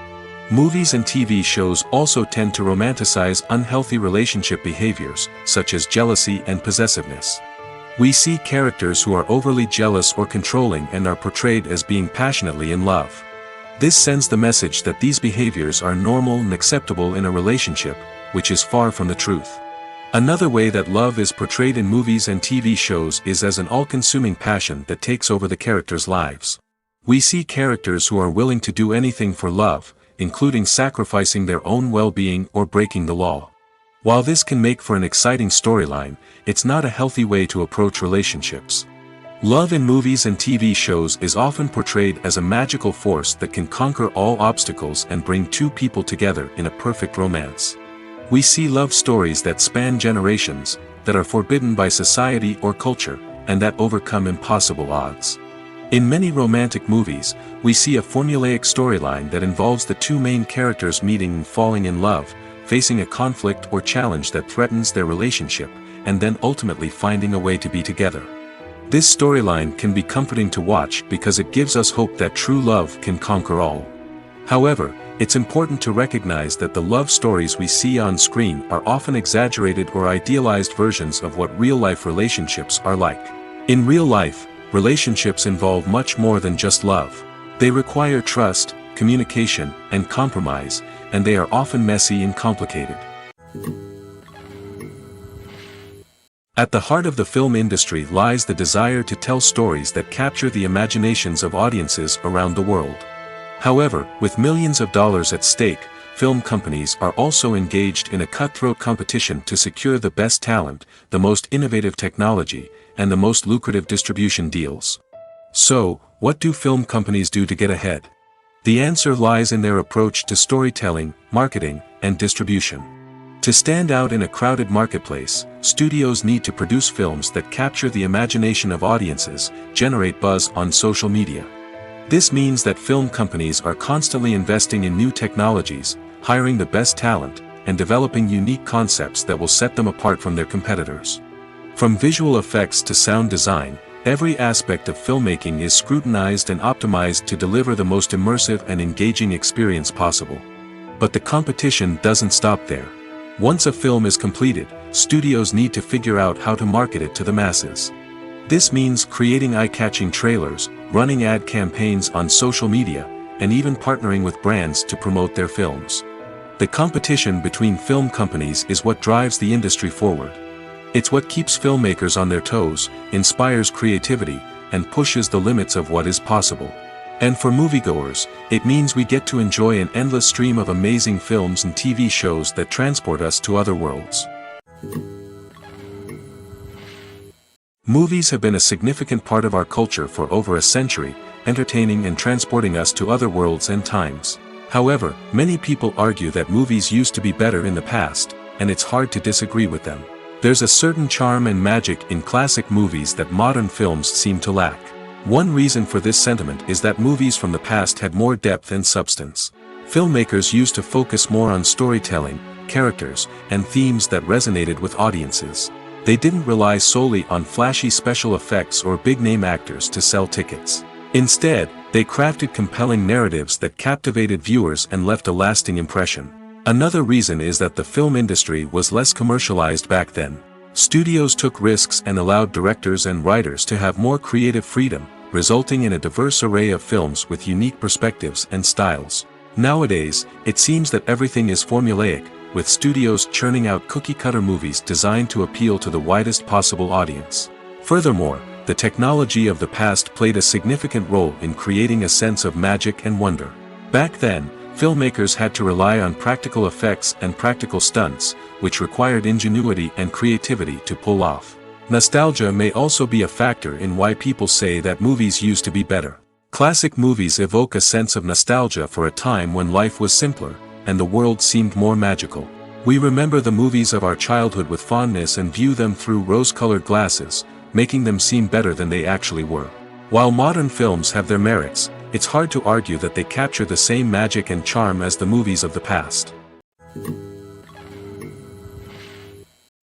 Movies and TV shows also tend to romanticize unhealthy relationship behaviors, such as jealousy and possessiveness. We see characters who are overly jealous or controlling and are portrayed as being passionately in love. This sends the message that these behaviors are normal and acceptable in a relationship, which is far from the truth. Another way that love is portrayed in movies and TV shows is as an all-consuming passion that takes over the characters' lives. We see characters who are willing to do anything for love, including sacrificing their own well-being or breaking the law. While this can make for an exciting storyline, it's not a healthy way to approach relationships. Love in movies and TV shows is often portrayed as a magical force that can conquer all obstacles and bring two people together in a perfect romance. We see love stories that span generations, that are forbidden by society or culture, and that overcome impossible odds. In many romantic movies, we see a formulaic storyline that involves the two main characters meeting and falling in love, facing a conflict or challenge that threatens their relationship, and then ultimately finding a way to be together. This storyline can be comforting to watch because it gives us hope that true love can conquer all. However, it's important to recognize that the love stories we see on screen are often exaggerated or idealized versions of what real-life relationships are like. In real life, relationships involve much more than just love. They require trust, communication, and compromise, and they are often messy and complicated. At the heart of the film industry lies the desire to tell stories that capture the imaginations of audiences around the world. However, with millions of dollars at stake, film companies are also engaged in a cutthroat competition to secure the best talent, the most innovative technology, and the most lucrative distribution deals. So, what do film companies do to get ahead? The answer lies in their approach to storytelling, marketing, and distribution. To stand out in a crowded marketplace, studios need to produce films that capture the imagination of audiences, generate buzz on social media. This means that film companies are constantly investing in new technologies, hiring the best talent, and developing unique concepts that will set them apart from their competitors. From visual effects to sound design, every aspect of filmmaking is scrutinized and optimized to deliver the most immersive and engaging experience possible. But the competition doesn't stop there. Once a film is completed, studios need to figure out how to market it to the masses. This means creating eye-catching trailers, running ad campaigns on social media, and even partnering with brands to promote their films. The competition between film companies is what drives the industry forward. It's what keeps filmmakers on their toes, inspires creativity, and pushes the limits of what is possible. And for moviegoers, it means we get to enjoy an endless stream of amazing films and TV shows that transport us to other worlds. Movies have been a significant part of our culture for over a century, entertaining and transporting us to other worlds and times. However, many people argue that movies used to be better in the past, and it's hard to disagree with them. There's a certain charm and magic in classic movies that modern films seem to lack. One reason for this sentiment is that movies from the past had more depth and substance. Filmmakers used to focus more on storytelling, characters, and themes that resonated with audiences. They didn't rely solely on flashy special effects or big-name actors to sell tickets. Instead, they crafted compelling narratives that captivated viewers and left a lasting impression. Another reason is that the film industry was less commercialized back then. Studios took risks and allowed directors and writers to have more creative freedom, resulting in a diverse array of films with unique perspectives and styles. Nowadays, it seems that everything is formulaic, with studios churning out cookie-cutter movies designed to appeal to the widest possible audience. Furthermore, the technology of the past played a significant role in creating a sense of magic and wonder. Back then, filmmakers had to rely on practical effects and practical stunts, which required ingenuity and creativity to pull off. Nostalgia may also be a factor in why people say that movies used to be better. Classic movies evoke a sense of nostalgia for a time when life was simpler, and the world seemed more magical. We remember the movies of our childhood with fondness and view them through rose-colored glasses, making them seem better than they actually were. While modern films have their merits, it's hard to argue that they capture the same magic and charm as the movies of the past.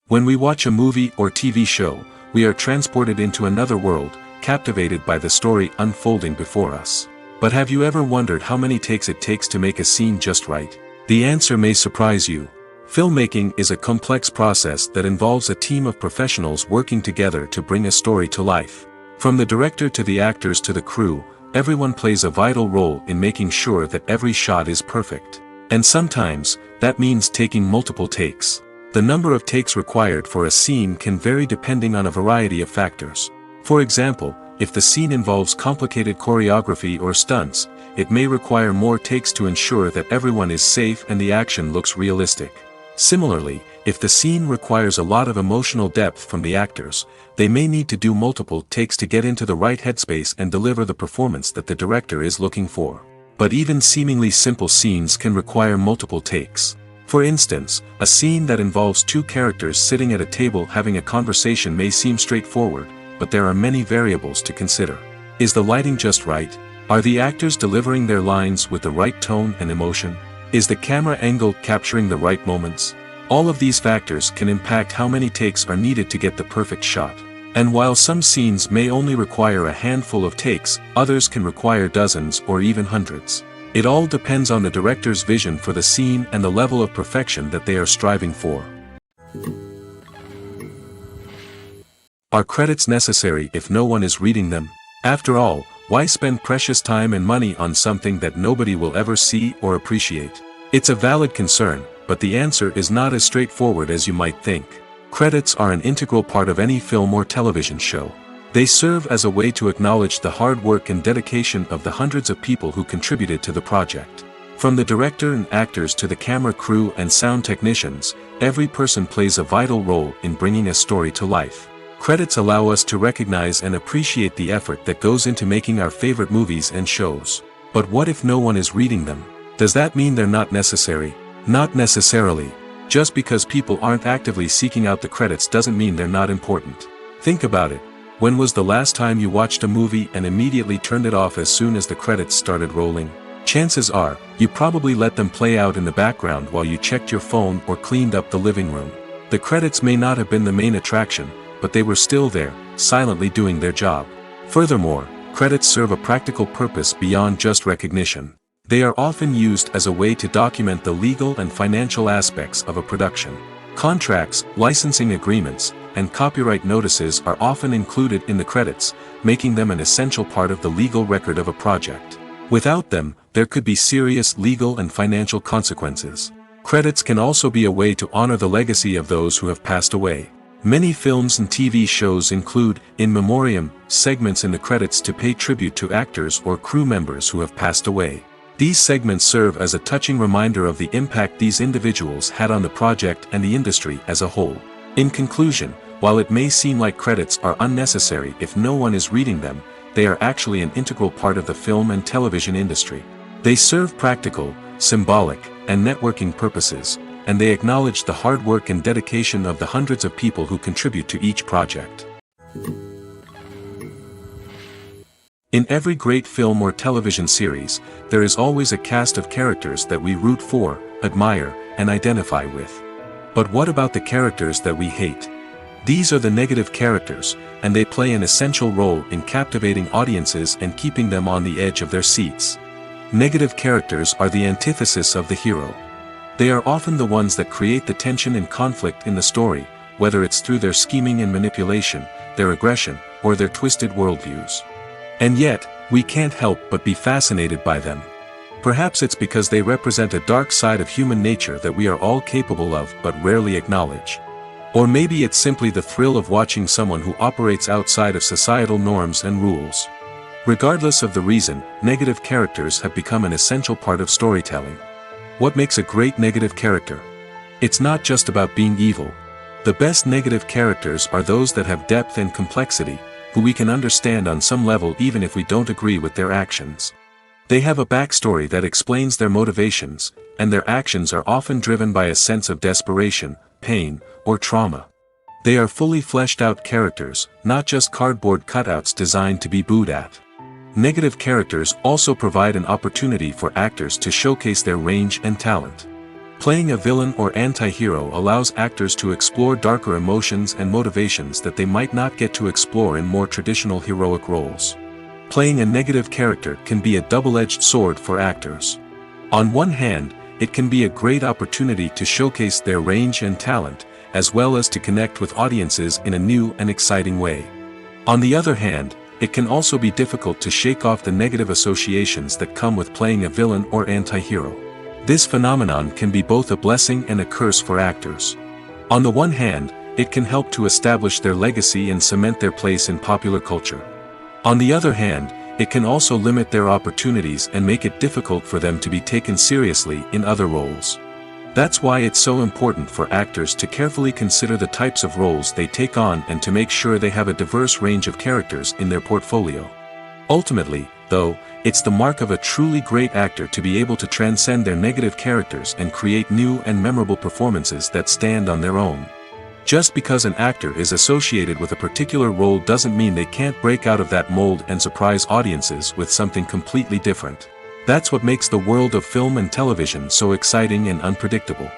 When we watch a movie or TV show, we are transported into another world, captivated by the story unfolding before us. But have you ever wondered how many takes it takes to make a scene just right? The answer may surprise you. Filmmaking is a complex process that involves a team of professionals working together to bring a story to life. From the director to the actors to the crew, everyone plays a vital role in making sure that every shot is perfect. And sometimes, that means taking multiple takes. The number of takes required for a scene can vary depending on a variety of factors. For example, if the scene involves complicated choreography or stunts, it may require more takes to ensure that everyone is safe and the action looks realistic. Similarly, if the scene requires a lot of emotional depth from the actors, they may need to do multiple takes to get into the right headspace and deliver the performance that the director is looking for. But even seemingly simple scenes can require multiple takes. For instance, a scene that involves two characters sitting at a table having a conversation may seem straightforward, but there are many variables to consider. Is the lighting just right? Are the actors delivering their lines with the right tone and emotion? Is the camera angle capturing the right moments? All of these factors can impact how many takes are needed to get the perfect shot. And while some scenes may only require a handful of takes, others can require dozens or even hundreds. It all depends on the director's vision for the scene and the level of perfection that they are striving for. Are credits necessary if no one is reading them? After all, why spend precious time and money on something that nobody will ever see or appreciate? It's a valid concern, but the answer is not as straightforward as you might think. Credits are an integral part of any film or television show. They serve as a way to acknowledge the hard work and dedication of the hundreds of people who contributed to the project. From the director and actors to the camera crew and sound technicians, every person plays a vital role in bringing a story to life. Credits allow us to recognize and appreciate the effort that goes into making our favorite movies and shows. But what if no one is reading them? Does that mean they're not necessary? Not necessarily. Just because people aren't actively seeking out the credits doesn't mean they're not important. Think about it. When was the last time you watched a movie and immediately turned it off as soon as the credits started rolling? Chances are, you probably let them play out in the background while you checked your phone or cleaned up the living room. The credits may not have been the main attraction, but they were still there, silently doing their job. Furthermore, credits serve a practical purpose beyond just recognition. They are often used as a way to document the legal and financial aspects of a production. Contracts, licensing agreements, and copyright notices are often included in the credits, making them an essential part of the legal record of a project. Without them, there could be serious legal and financial consequences. Credits can also be a way to honor the legacy of those who have passed away. Many films and TV shows include, in memoriam, segments in the credits to pay tribute to actors or crew members who have passed away. These segments serve as a touching reminder of the impact these individuals had on the project and the industry as a whole. In conclusion, while it may seem like credits are unnecessary if no one is reading them, they are actually an integral part of the film and television industry. They serve practical, symbolic, and networking purposes, and they acknowledge the hard work and dedication of the hundreds of people who contribute to each project. In every great film or television series, there is always a cast of characters that we root for, admire, and identify with. But what about the characters that we hate? These are the negative characters, and they play an essential role in captivating audiences and keeping them on the edge of their seats. Negative characters are the antithesis of the hero. They are often the ones that create the tension and conflict in the story, whether it's through their scheming and manipulation, their aggression, or their twisted worldviews. And yet, we can't help but be fascinated by them. Perhaps it's because they represent a dark side of human nature that we are all capable of but rarely acknowledge. Or maybe it's simply the thrill of watching someone who operates outside of societal norms and rules. Regardless of the reason, negative characters have become an essential part of storytelling. What makes a great negative character? It's not just about being evil. The best negative characters are those that have depth and complexity, who we can understand on some level even if we don't agree with their actions. They have a backstory that explains their motivations, and their actions are often driven by a sense of desperation, pain, or trauma. They are fully fleshed out characters, not just cardboard cutouts designed to be booed at. Negative characters also provide an opportunity for actors to showcase their range and talent. Playing a villain or anti-hero allows actors to explore darker emotions and motivations that they might not get to explore in more traditional heroic roles. Playing a negative character can be a double-edged sword for actors. On one hand, it can be a great opportunity to showcase their range and talent, as well as to connect with audiences in a new and exciting way. On the other hand, it can also be difficult to shake off the negative associations that come with playing a villain or anti-hero. This phenomenon can be both a blessing and a curse for actors. On the one hand, it can help to establish their legacy and cement their place in popular culture. On the other hand, it can also limit their opportunities and make it difficult for them to be taken seriously in other roles. That's why it's so important for actors to carefully consider the types of roles they take on and to make sure they have a diverse range of characters in their portfolio. Ultimately, though, it's the mark of a truly great actor to be able to transcend their negative characters and create new and memorable performances that stand on their own. Just because an actor is associated with a particular role doesn't mean they can't break out of that mold and surprise audiences with something completely different. That's what makes the world of film and television so exciting and unpredictable.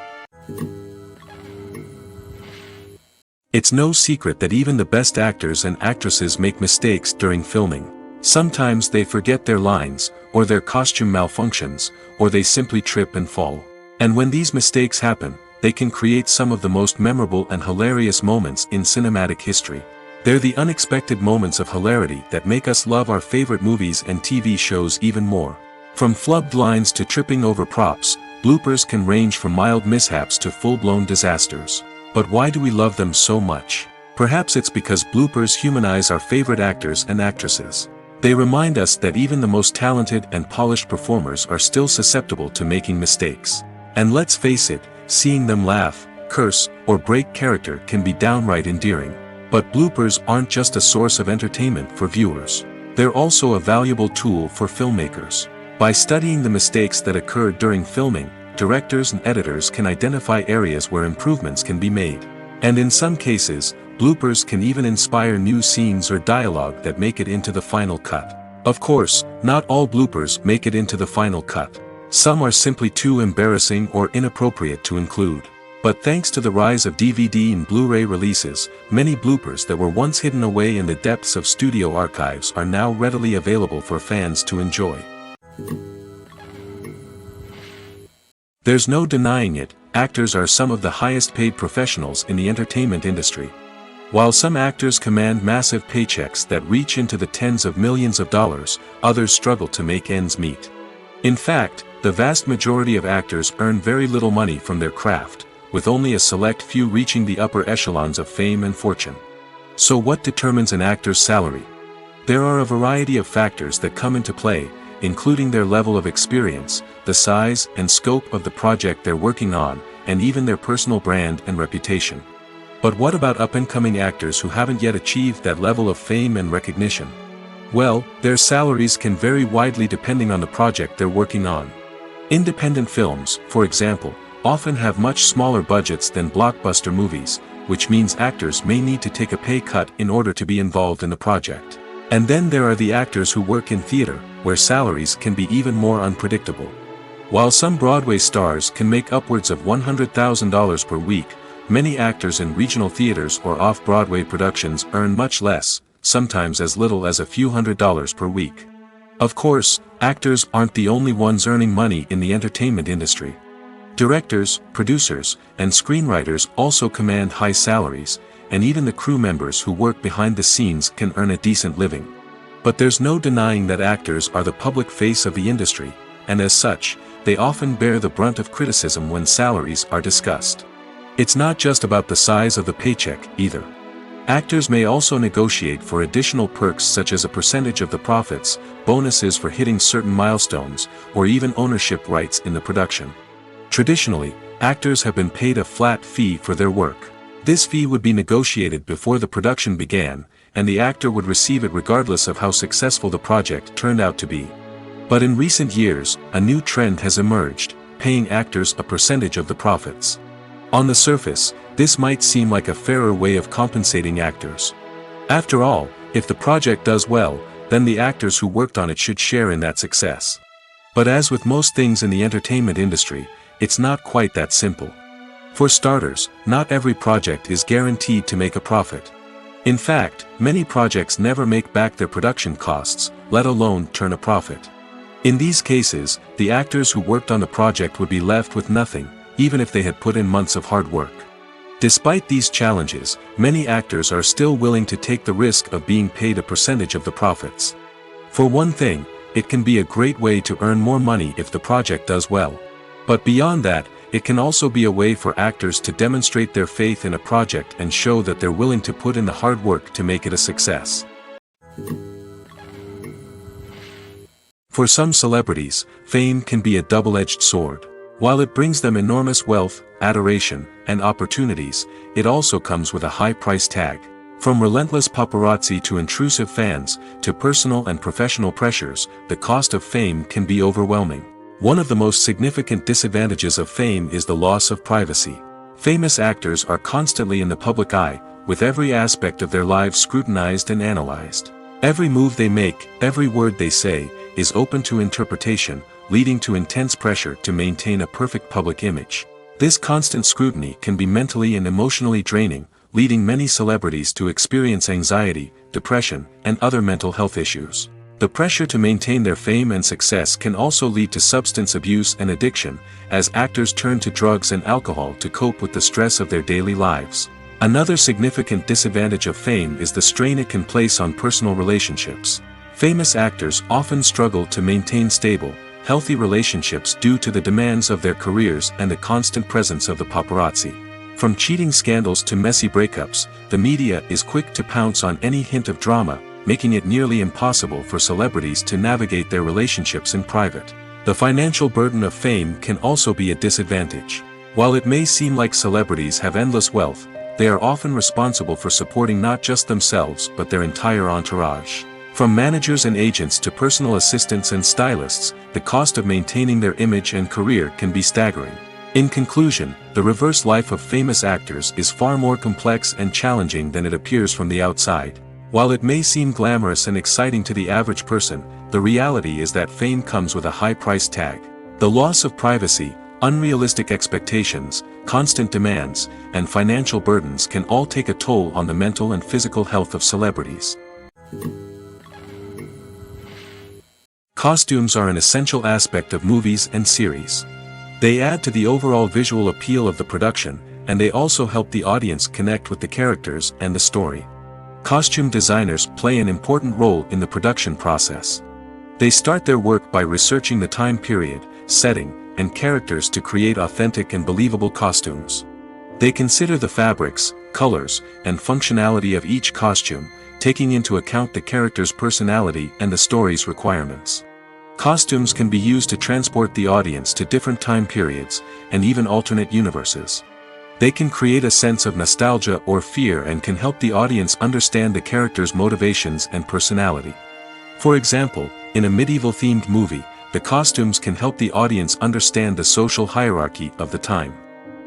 It's no secret that even the best actors and actresses make mistakes during filming. Sometimes they forget their lines, or their costume malfunctions, or they simply trip and fall. And when these mistakes happen, they can create some of the most memorable and hilarious moments in cinematic history. They're the unexpected moments of hilarity that make us love our favorite movies and TV shows even more. From flubbed lines to tripping over props, bloopers can range from mild mishaps to full-blown disasters. But why do we love them so much? Perhaps it's because bloopers humanize our favorite actors and actresses. They remind us that even the most talented and polished performers are still susceptible to making mistakes. And let's face it, seeing them laugh, curse, or break character can be downright endearing. But bloopers aren't just a source of entertainment for viewers. They're also a valuable tool for filmmakers. By studying the mistakes that occurred during filming, directors and editors can identify areas where improvements can be made. And in some cases, bloopers can even inspire new scenes or dialogue that make it into the final cut. Of course, not all bloopers make it into the final cut. Some are simply too embarrassing or inappropriate to include. But thanks to the rise of DVD and Blu-ray releases, many bloopers that were once hidden away in the depths of studio archives are now readily available for fans to enjoy. There's no denying it, actors are some of the highest paid professionals in the entertainment industry. While some actors command massive paychecks that reach into the tens of millions of dollars, others struggle to make ends meet. In fact, the vast majority of actors earn very little money from their craft, with only a select few reaching the upper echelons of fame and fortune. So what determines an actor's salary? There are a variety of factors that come into play, including their level of experience, the size and scope of the project they're working on, and even their personal brand and reputation. But what about up-and-coming actors who haven't yet achieved that level of fame and recognition? Well, their salaries can vary widely depending on the project they're working on. Independent films, for example, often have much smaller budgets than blockbuster movies, which means actors may need to take a pay cut in order to be involved in the project. And then there are the actors who work in theater, where salaries can be even more unpredictable. While some Broadway stars can make upwards of $100,000 per week, many actors in regional theaters or off-Broadway productions earn much less, sometimes as little as a few $100s per week. Of course, actors aren't the only ones earning money in the entertainment industry. Directors, producers, and screenwriters also command high salaries, and even the crew members who work behind the scenes can earn a decent living. But there's no denying that actors are the public face of the industry, and as such, they often bear the brunt of criticism when salaries are discussed. It's not just about the size of the paycheck, either. Actors may also negotiate for additional perks such as a percentage of the profits, bonuses for hitting certain milestones, or even ownership rights in the production. Traditionally, actors have been paid a flat fee for their work. This fee would be negotiated before the production began, and the actor would receive it regardless of how successful the project turned out to be. But in recent years, a new trend has emerged, paying actors a percentage of the profits. On the surface, this might seem like a fairer way of compensating actors. After all, if the project does well, then the actors who worked on it should share in that success. But as with most things in the entertainment industry, it's not quite that simple. For starters, not every project is guaranteed to make a profit. In fact, many projects never make back their production costs, let alone turn a profit. In these cases, the actors who worked on the project would be left with nothing, even if they had put in months of hard work. Despite these challenges, many actors are still willing to take the risk of being paid a percentage of the profits. For one thing, it can be a great way to earn more money if the project does well. But beyond that, it can also be a way for actors to demonstrate their faith in a project and show that they're willing to put in the hard work to make it a success. For some celebrities, fame can be a double-edged sword. While it brings them enormous wealth, adoration, and opportunities, it also comes with a high price tag. From relentless paparazzi to intrusive fans, to personal and professional pressures, the cost of fame can be overwhelming. One of the most significant disadvantages of fame is the loss of privacy. Famous actors are constantly in the public eye, with every aspect of their lives scrutinized and analyzed. Every move they make, every word they say, is open to interpretation, leading to intense pressure to maintain a perfect public image. This constant scrutiny can be mentally and emotionally draining, leading many celebrities to experience anxiety, depression, and other mental health issues. The pressure to maintain their fame and success can also lead to substance abuse and addiction, as actors turn to drugs and alcohol to cope with the stress of their daily lives. Another significant disadvantage of fame is the strain it can place on personal relationships. Famous actors often struggle to maintain stable, healthy relationships due to the demands of their careers and the constant presence of the paparazzi. From cheating scandals to messy breakups, the media is quick to pounce on any hint of drama, making it nearly impossible for celebrities to navigate their relationships in private. The financial burden of fame can also be a disadvantage. While it may seem like celebrities have endless wealth, they are often responsible for supporting not just themselves but their entire entourage. From managers and agents to personal assistants and stylists, the cost of maintaining their image and career can be staggering. In conclusion, the reverse life of famous actors is far more complex and challenging than it appears from the outside. While it may seem glamorous and exciting to the average person, the reality is that fame comes with a high price tag. The loss of privacy, unrealistic expectations, constant demands, and financial burdens can all take a toll on the mental and physical health of celebrities. Costumes are an essential aspect of movies and series. They add to the overall visual appeal of the production, and they also help the audience connect with the characters and the story. Costume designers play an important role in the production process. They start their work by researching the time period, setting, and characters to create authentic and believable costumes. They consider the fabrics, colors, and functionality of each costume, taking into account the character's personality and the story's requirements. Costumes can be used to transport the audience to different time periods, and even alternate universes. They can create a sense of nostalgia or fear and can help the audience understand the character's motivations and personality. For example, in a medieval-themed movie, the costumes can help the audience understand the social hierarchy of the time.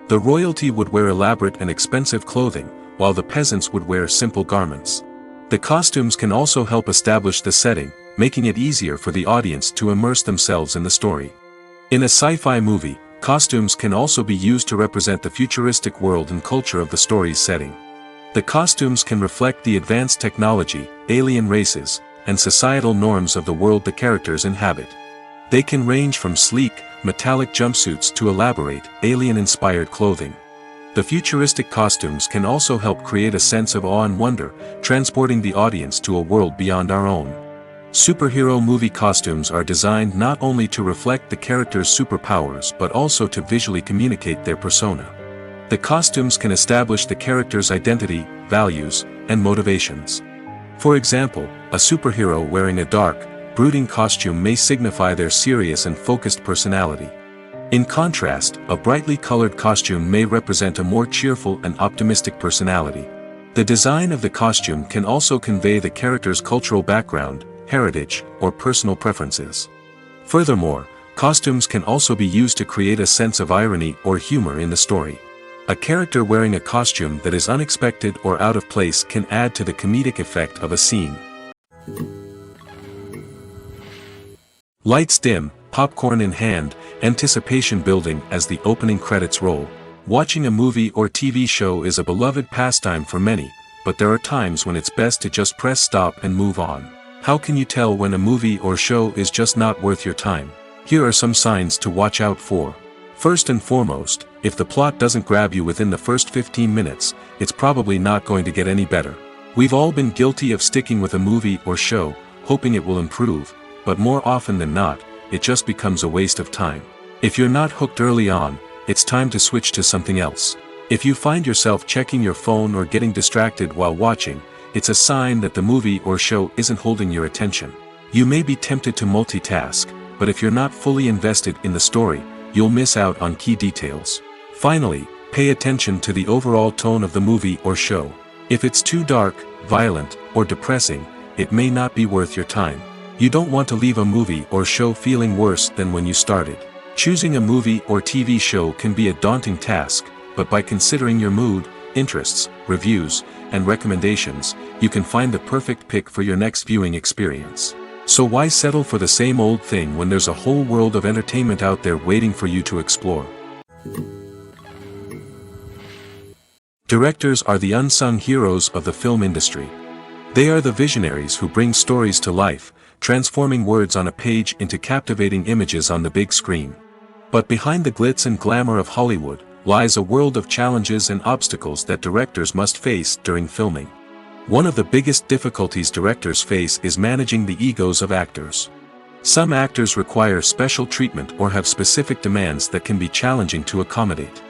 The royalty would wear elaborate and expensive clothing, while the peasants would wear simple garments. The costumes can also help establish the setting, making it easier for the audience to immerse themselves in the story. In a sci-fi movie, costumes can also be used to represent the futuristic world and culture of the story's setting. The costumes can reflect the advanced technology, alien races, and societal norms of the world the characters inhabit. They can range from sleek, metallic jumpsuits to elaborate, alien-inspired clothing. The futuristic costumes can also help create a sense of awe and wonder, transporting the audience to a world beyond our own. Superhero movie costumes are designed not only to reflect the character's superpowers but also to visually communicate their persona. The costumes can establish the character's identity, values, and motivations. For example, a superhero wearing a dark, brooding costume may signify their serious and focused personality. In contrast, a brightly colored costume may represent a more cheerful and optimistic personality. The design of the costume can also convey the character's cultural background, heritage, or personal preferences. Furthermore, costumes can also be used to create a sense of irony or humor in the story. A character wearing a costume that is unexpected or out of place can add to the comedic effect of a scene. Lights dim, popcorn in hand, anticipation building as the opening credits roll. Watching a movie or TV show is a beloved pastime for many, but there are times when it's best to just press stop and move on. How can you tell when a movie or show is just not worth your time? Here are some signs to watch out for. First and foremost, if the plot doesn't grab you within the first 15 minutes, it's probably not going to get any better. We've all been guilty of sticking with a movie or show, hoping it will improve, but more often than not, it just becomes a waste of time. If you're not hooked early on, it's time to switch to something else. If you find yourself checking your phone or getting distracted while watching, it's a sign that the movie or show isn't holding your attention. You may be tempted to multitask, but if you're not fully invested in the story, you'll miss out on key details. Finally, pay attention to the overall tone of the movie or show. If it's too dark, violent, or depressing, it may not be worth your time. You don't want to leave a movie or show feeling worse than when you started. Choosing a movie or TV show can be a daunting task, but by considering your mood, interests, reviews, and recommendations, you can find the perfect pick for your next viewing experience. So why settle for the same old thing when there's a whole world of entertainment out there waiting for you to explore? Directors are the unsung heroes of the film industry. They are the visionaries who bring stories to life, transforming words on a page into captivating images on the big screen. But behind the glitz and glamour of Hollywood, lies a world of challenges and obstacles that directors must face during filming. One of the biggest difficulties directors face is managing the egos of actors. Some actors require special treatment or have specific demands that can be challenging to accommodate.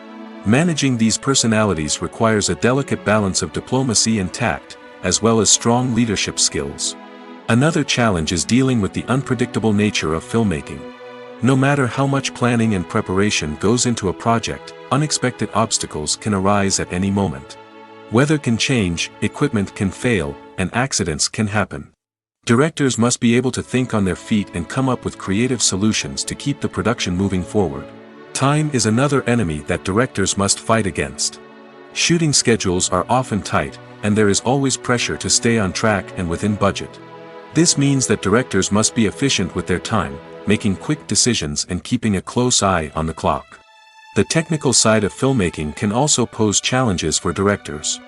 Managing these personalities requires a delicate balance of diplomacy and tact, as well as strong leadership skills. Another challenge is dealing with the unpredictable nature of filmmaking. No matter how much planning and preparation goes into a project, unexpected obstacles can arise at any moment. Weather can change, equipment can fail, and accidents can happen. Directors must be able to think on their feet and come up with creative solutions to keep the production moving forward. Time is another enemy that directors must fight against. Shooting schedules are often tight, and there is always pressure to stay on track and within budget. This means that directors must be efficient with their time, making quick decisions and keeping a close eye on the clock. The technical side of filmmaking can also pose challenges for directors.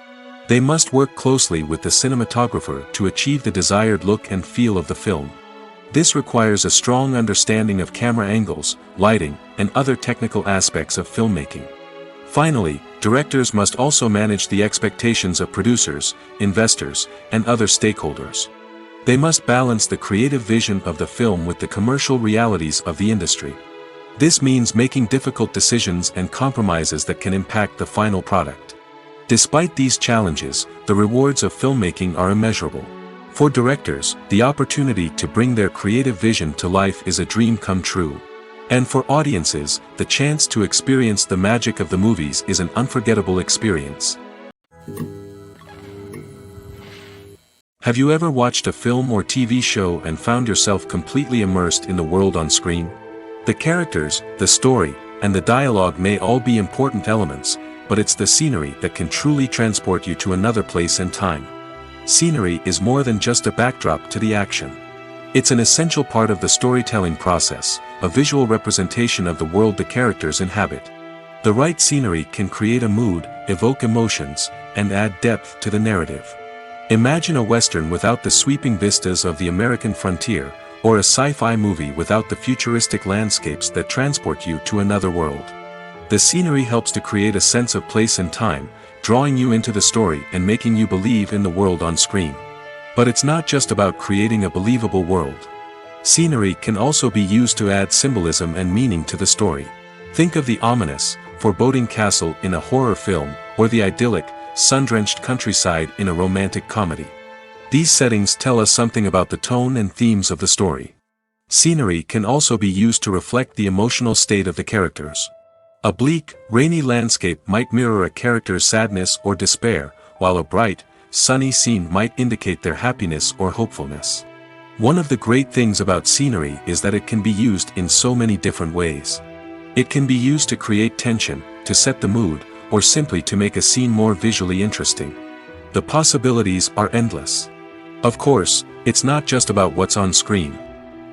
They must work closely with the cinematographer to achieve the desired look and feel of the film. This requires a strong understanding of camera angles, lighting, and other technical aspects of filmmaking. Finally, directors must also manage the expectations of producers, investors, and other stakeholders. They must balance the creative vision of the film with the commercial realities of the industry. This means making difficult decisions and compromises that can impact the final product. Despite these challenges, the rewards of filmmaking are immeasurable. For directors, the opportunity to bring their creative vision to life is a dream come true. And for audiences, the chance to experience the magic of the movies is an unforgettable experience. Have you ever watched a film or TV show and found yourself completely immersed in the world on screen? The characters, the story, and the dialogue may all be important elements, but it's the scenery that can truly transport you to another place and time. Scenery is more than just a backdrop to the action. It's an essential part of the storytelling process, a visual representation of the world the characters inhabit. The right scenery can create a mood, evoke emotions, and add depth to the narrative. Imagine a Western without the sweeping vistas of the American frontier, or a sci-fi movie without the futuristic landscapes that transport you to another world. The scenery helps to create a sense of place and time, drawing you into the story and making you believe in the world on screen. But it's not just about creating a believable world. Scenery can also be used to add symbolism and meaning to the story. Think of the ominous, foreboding castle in a horror film, or the idyllic, sun-drenched countryside in a romantic comedy. These settings tell us something about the tone and themes of the story. Scenery can also be used to reflect the emotional state of the characters. A bleak, rainy landscape might mirror a character's sadness or despair, while a bright, sunny scene might indicate their happiness or hopefulness. One of the great things about scenery is that it can be used in so many different ways. It can be used to create tension, to set the mood, or simply to make a scene more visually interesting. The possibilities are endless. Of course, it's not just about what's on screen.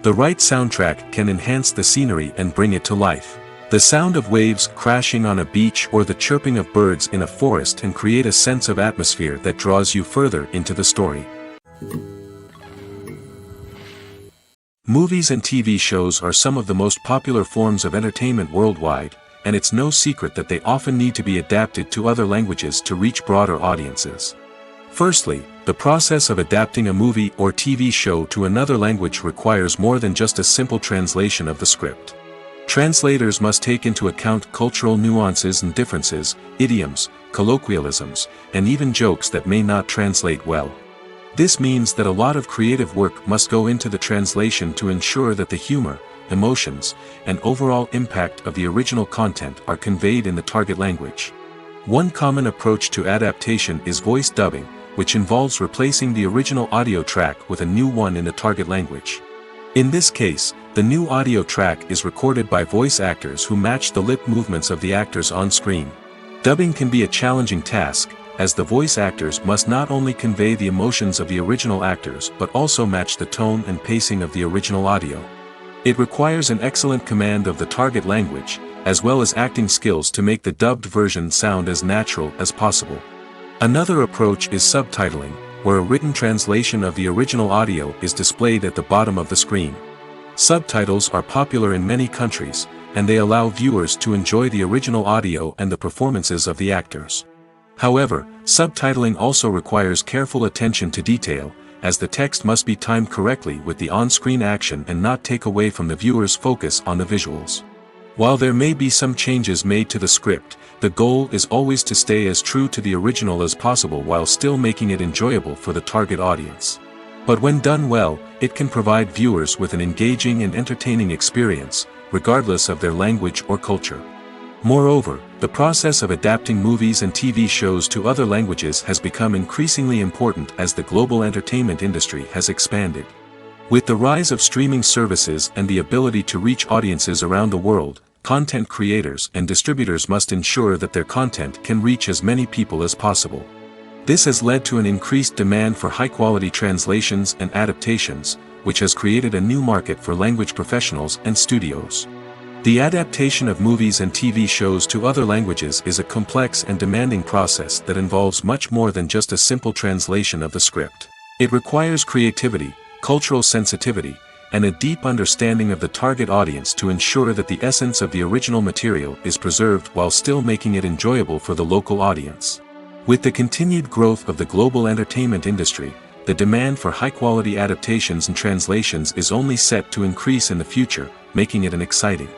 The right soundtrack can enhance the scenery and bring it to life. The sound of waves crashing on a beach or the chirping of birds in a forest can create a sense of atmosphere that draws you further into the story. Movies and TV shows are some of the most popular forms of entertainment worldwide, and it's no secret that they often need to be adapted to other languages to reach broader audiences. Firstly, the process of adapting a movie or TV show to another language requires more than just a simple translation of the script. Translators must take into account cultural nuances and differences, idioms, colloquialisms, and even jokes that may not translate well. This means that a lot of creative work must go into the translation to ensure that the humor, emotions, and overall impact of the original content are conveyed in the target language. One common approach to adaptation is voice dubbing, which involves replacing the original audio track with a new one in the target language. In this case, the new audio track is recorded by voice actors who match the lip movements of the actors on screen. Dubbing can be a challenging task, as the voice actors must not only convey the emotions of the original actors but also match the tone and pacing of the original audio. It requires an excellent command of the target language, as well as acting skills to make the dubbed version sound as natural as possible. Another approach is subtitling, where a written translation of the original audio is displayed at the bottom of the screen. Subtitles are popular in many countries, and they allow viewers to enjoy the original audio and the performances of the actors. However, subtitling also requires careful attention to detail, as the text must be timed correctly with the on-screen action and not take away from the viewer's focus on the visuals. While there may be some changes made to the script, the goal is always to stay as true to the original as possible while still making it enjoyable for the target audience. But when done well, it can provide viewers with an engaging and entertaining experience, regardless of their language or culture. Moreover, the process of adapting movies and TV shows to other languages has become increasingly important as the global entertainment industry has expanded. With the rise of streaming services and the ability to reach audiences around the world, content creators and distributors must ensure that their content can reach as many people as possible. This has led to an increased demand for high-quality translations and adaptations, which has created a new market for language professionals and studios. The adaptation of movies and TV shows to other languages is a complex and demanding process that involves much more than just a simple translation of the script. It requires creativity, cultural sensitivity, and a deep understanding of the target audience to ensure that the essence of the original material is preserved while still making it enjoyable for the local audience. With the continued growth of the global entertainment industry, the demand for high-quality adaptations and translations is only set to increase in the future, making it an exciting.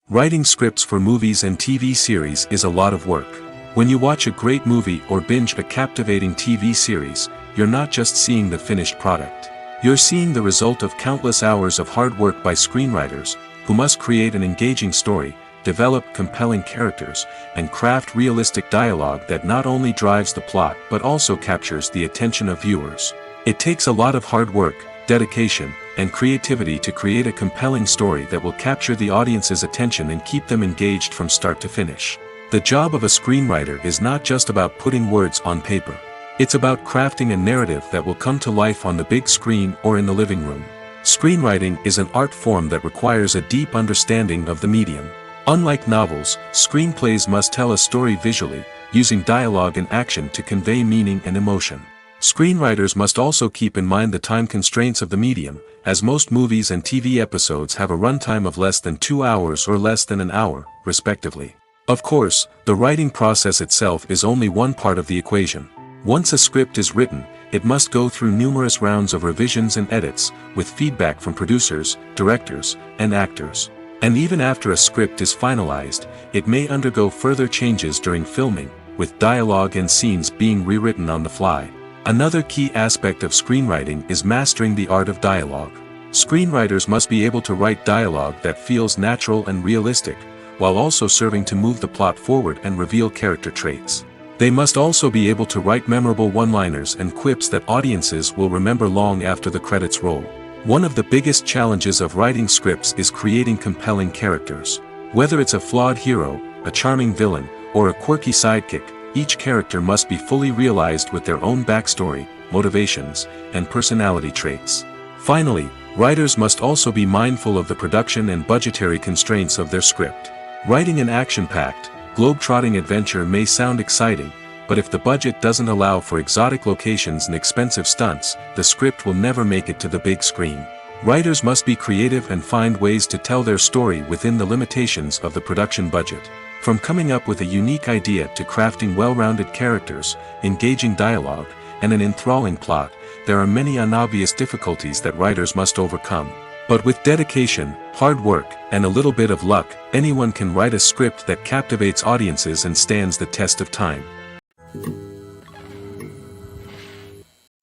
Writing scripts for movies and TV series is a lot of work. When you watch a great movie or binge a captivating TV series, you're not just seeing the finished product. You're seeing the result of countless hours of hard work by screenwriters, who must create an engaging story, develop compelling characters, and craft realistic dialogue that not only drives the plot but also captures the attention of viewers. It takes a lot of hard work, dedication, and creativity to create a compelling story that will capture the audience's attention and keep them engaged from start to finish. The job of a screenwriter is not just about putting words on paper. It's about crafting a narrative that will come to life on the big screen or in the living room. Screenwriting is an art form that requires a deep understanding of the medium. Unlike novels, screenplays must tell a story visually, using dialogue and action to convey meaning and emotion. Screenwriters must also keep in mind the time constraints of the medium, as most movies and TV episodes have a runtime of less than 2 hours or less than an hour, respectively. Of course, the writing process itself is only one part of the equation. Once a script is written, it must go through numerous rounds of revisions and edits, with feedback from producers, directors, and actors. And even after a script is finalized, it may undergo further changes during filming, with dialogue and scenes being rewritten on the fly. Another key aspect of screenwriting is mastering the art of dialogue. Screenwriters must be able to write dialogue that feels natural and realistic, while also serving to move the plot forward and reveal character traits. They must also be able to write memorable one-liners and quips that audiences will remember long after the credits roll. One of the biggest challenges of writing scripts is creating compelling characters. Whether it's a flawed hero, a charming villain, or a quirky sidekick, each character must be fully realized with their own backstory, motivations, and personality traits. Finally, writers must also be mindful of the production and budgetary constraints of their script. Writing an action-packed, globe-trotting adventure may sound exciting, but if the budget doesn't allow for exotic locations and expensive stunts, the script will never make it to the big screen. Writers must be creative and find ways to tell their story within the limitations of the production budget. From coming up with a unique idea to crafting well-rounded characters, engaging dialogue, and an enthralling plot, there are many unobvious difficulties that writers must overcome. But with dedication, hard work, and a little bit of luck, anyone can write a script that captivates audiences and stands the test of time.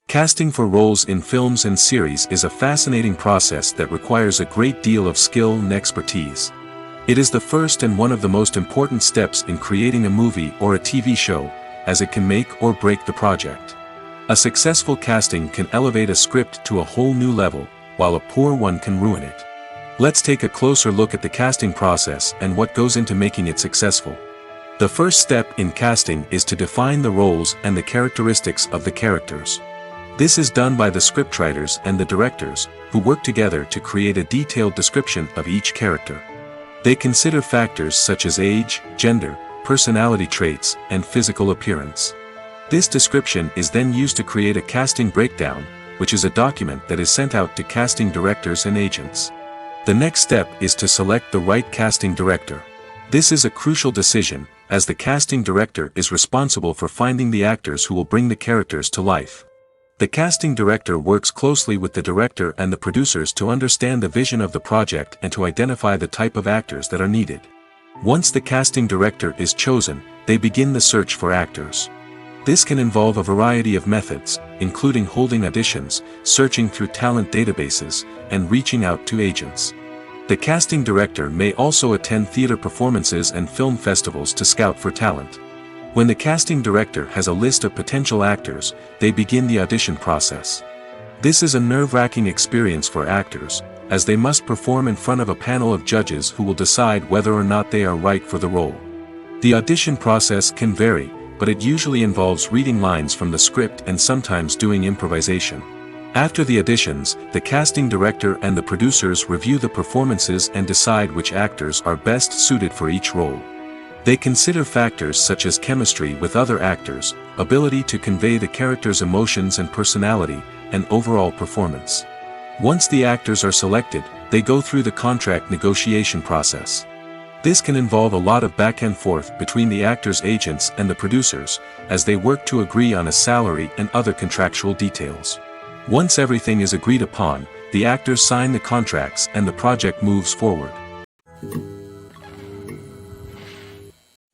Casting for roles in films and series is a fascinating process that requires a great deal of skill and expertise. It is the first and one of the most important steps in creating a movie or a TV show, as it can make or break the project. A successful casting can elevate a script to a whole new level, while a poor one can ruin it. Let's take a closer look at the casting process and what goes into making it successful. The first step in casting is to define the roles and the characteristics of the characters. This is done by the scriptwriters and the directors, who work together to create a detailed description of each character. They consider factors such as age, gender, personality traits, and physical appearance. This description is then used to create a casting breakdown, which is a document that is sent out to casting directors and agents. The next step is to select the right casting director. This is a crucial decision, as the casting director is responsible for finding the actors who will bring the characters to life. The casting director works closely with the director and the producers to understand the vision of the project and to identify the type of actors that are needed. Once the casting director is chosen, they begin the search for actors. This can involve a variety of methods, including holding auditions, searching through talent databases, and reaching out to agents. The casting director may also attend theater performances and film festivals to scout for talent. When the casting director has a list of potential actors, they begin the audition process. This is a nerve-wracking experience for actors, as they must perform in front of a panel of judges who will decide whether or not they are right for the role. The audition process can vary, but it usually involves reading lines from the script and sometimes doing improvisation. After the auditions, the casting director and the producers review the performances and decide which actors are best suited for each role. They consider factors such as chemistry with other actors, ability to convey the character's emotions and personality, and overall performance. Once the actors are selected, they go through the contract negotiation process. This can involve a lot of back and forth between the actors' agents and the producers, as they work to agree on a salary and other contractual details. Once everything is agreed upon, the actors sign the contracts and the project moves forward.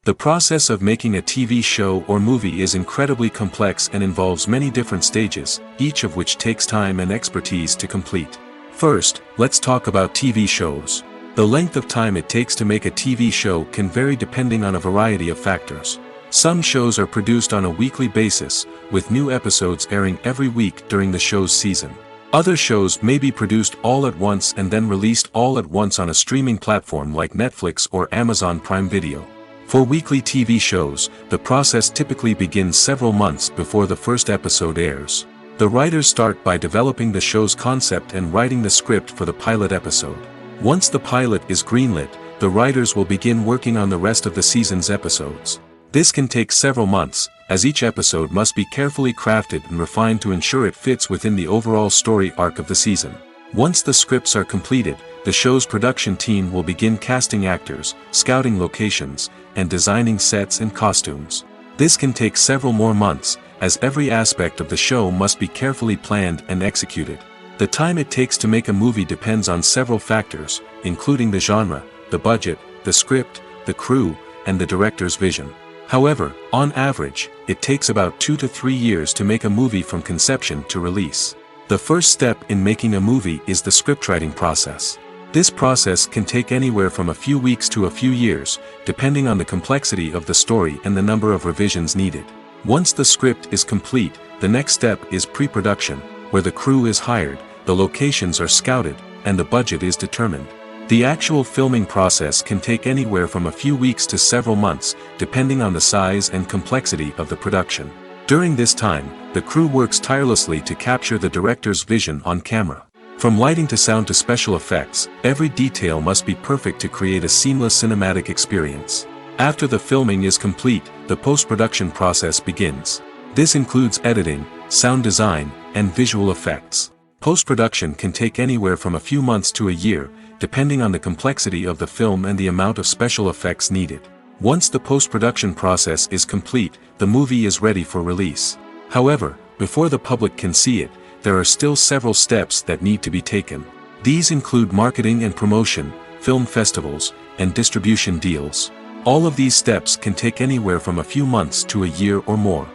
The process of making a TV show or movie is incredibly complex and involves many different stages, each of which takes time and expertise to complete. First, let's talk about TV shows. The length of time it takes to make a TV show can vary depending on a variety of factors. Some shows are produced on a weekly basis, with new episodes airing every week during the show's season. Other shows may be produced all at once and then released all at once on a streaming platform like Netflix or Amazon Prime Video. For weekly TV shows, the process typically begins several months before the first episode airs. The writers start by developing the show's concept and writing the script for the pilot episode. Once the pilot is greenlit, the writers will begin working on the rest of the season's episodes. This can take several months, as each episode must be carefully crafted and refined to ensure it fits within the overall story arc of the season. Once the scripts are completed, the show's production team will begin casting actors, scouting locations, and designing sets and costumes. This can take several more months, as every aspect of the show must be carefully planned and executed. The time it takes to make a movie depends on several factors, including the genre, the budget, the script, the crew, and the director's vision. However, on average, it takes about 2 to 3 years to make a movie from conception to release. The first step in making a movie is the scriptwriting process. This process can take anywhere from a few weeks to a few years, depending on the complexity of the story and the number of revisions needed. Once the script is complete, the next step is pre-production, where the crew is hired, the locations are scouted, and the budget is determined. The actual filming process can take anywhere from a few weeks to several months, depending on the size and complexity of the production. During this time, the crew works tirelessly to capture the director's vision on camera. From lighting to sound to special effects, every detail must be perfect to create a seamless cinematic experience. After the filming is complete, the post-production process begins. This includes editing, sound design, and visual effects. Post-production can take anywhere from a few months to a year, depending on the complexity of the film and the amount of special effects needed. Once the post-production process is complete, the movie is ready for release. However, before the public can see it, there are still several steps that need to be taken. These include marketing and promotion, film festivals, and distribution deals. All of these steps can take anywhere from a few months to a year or more.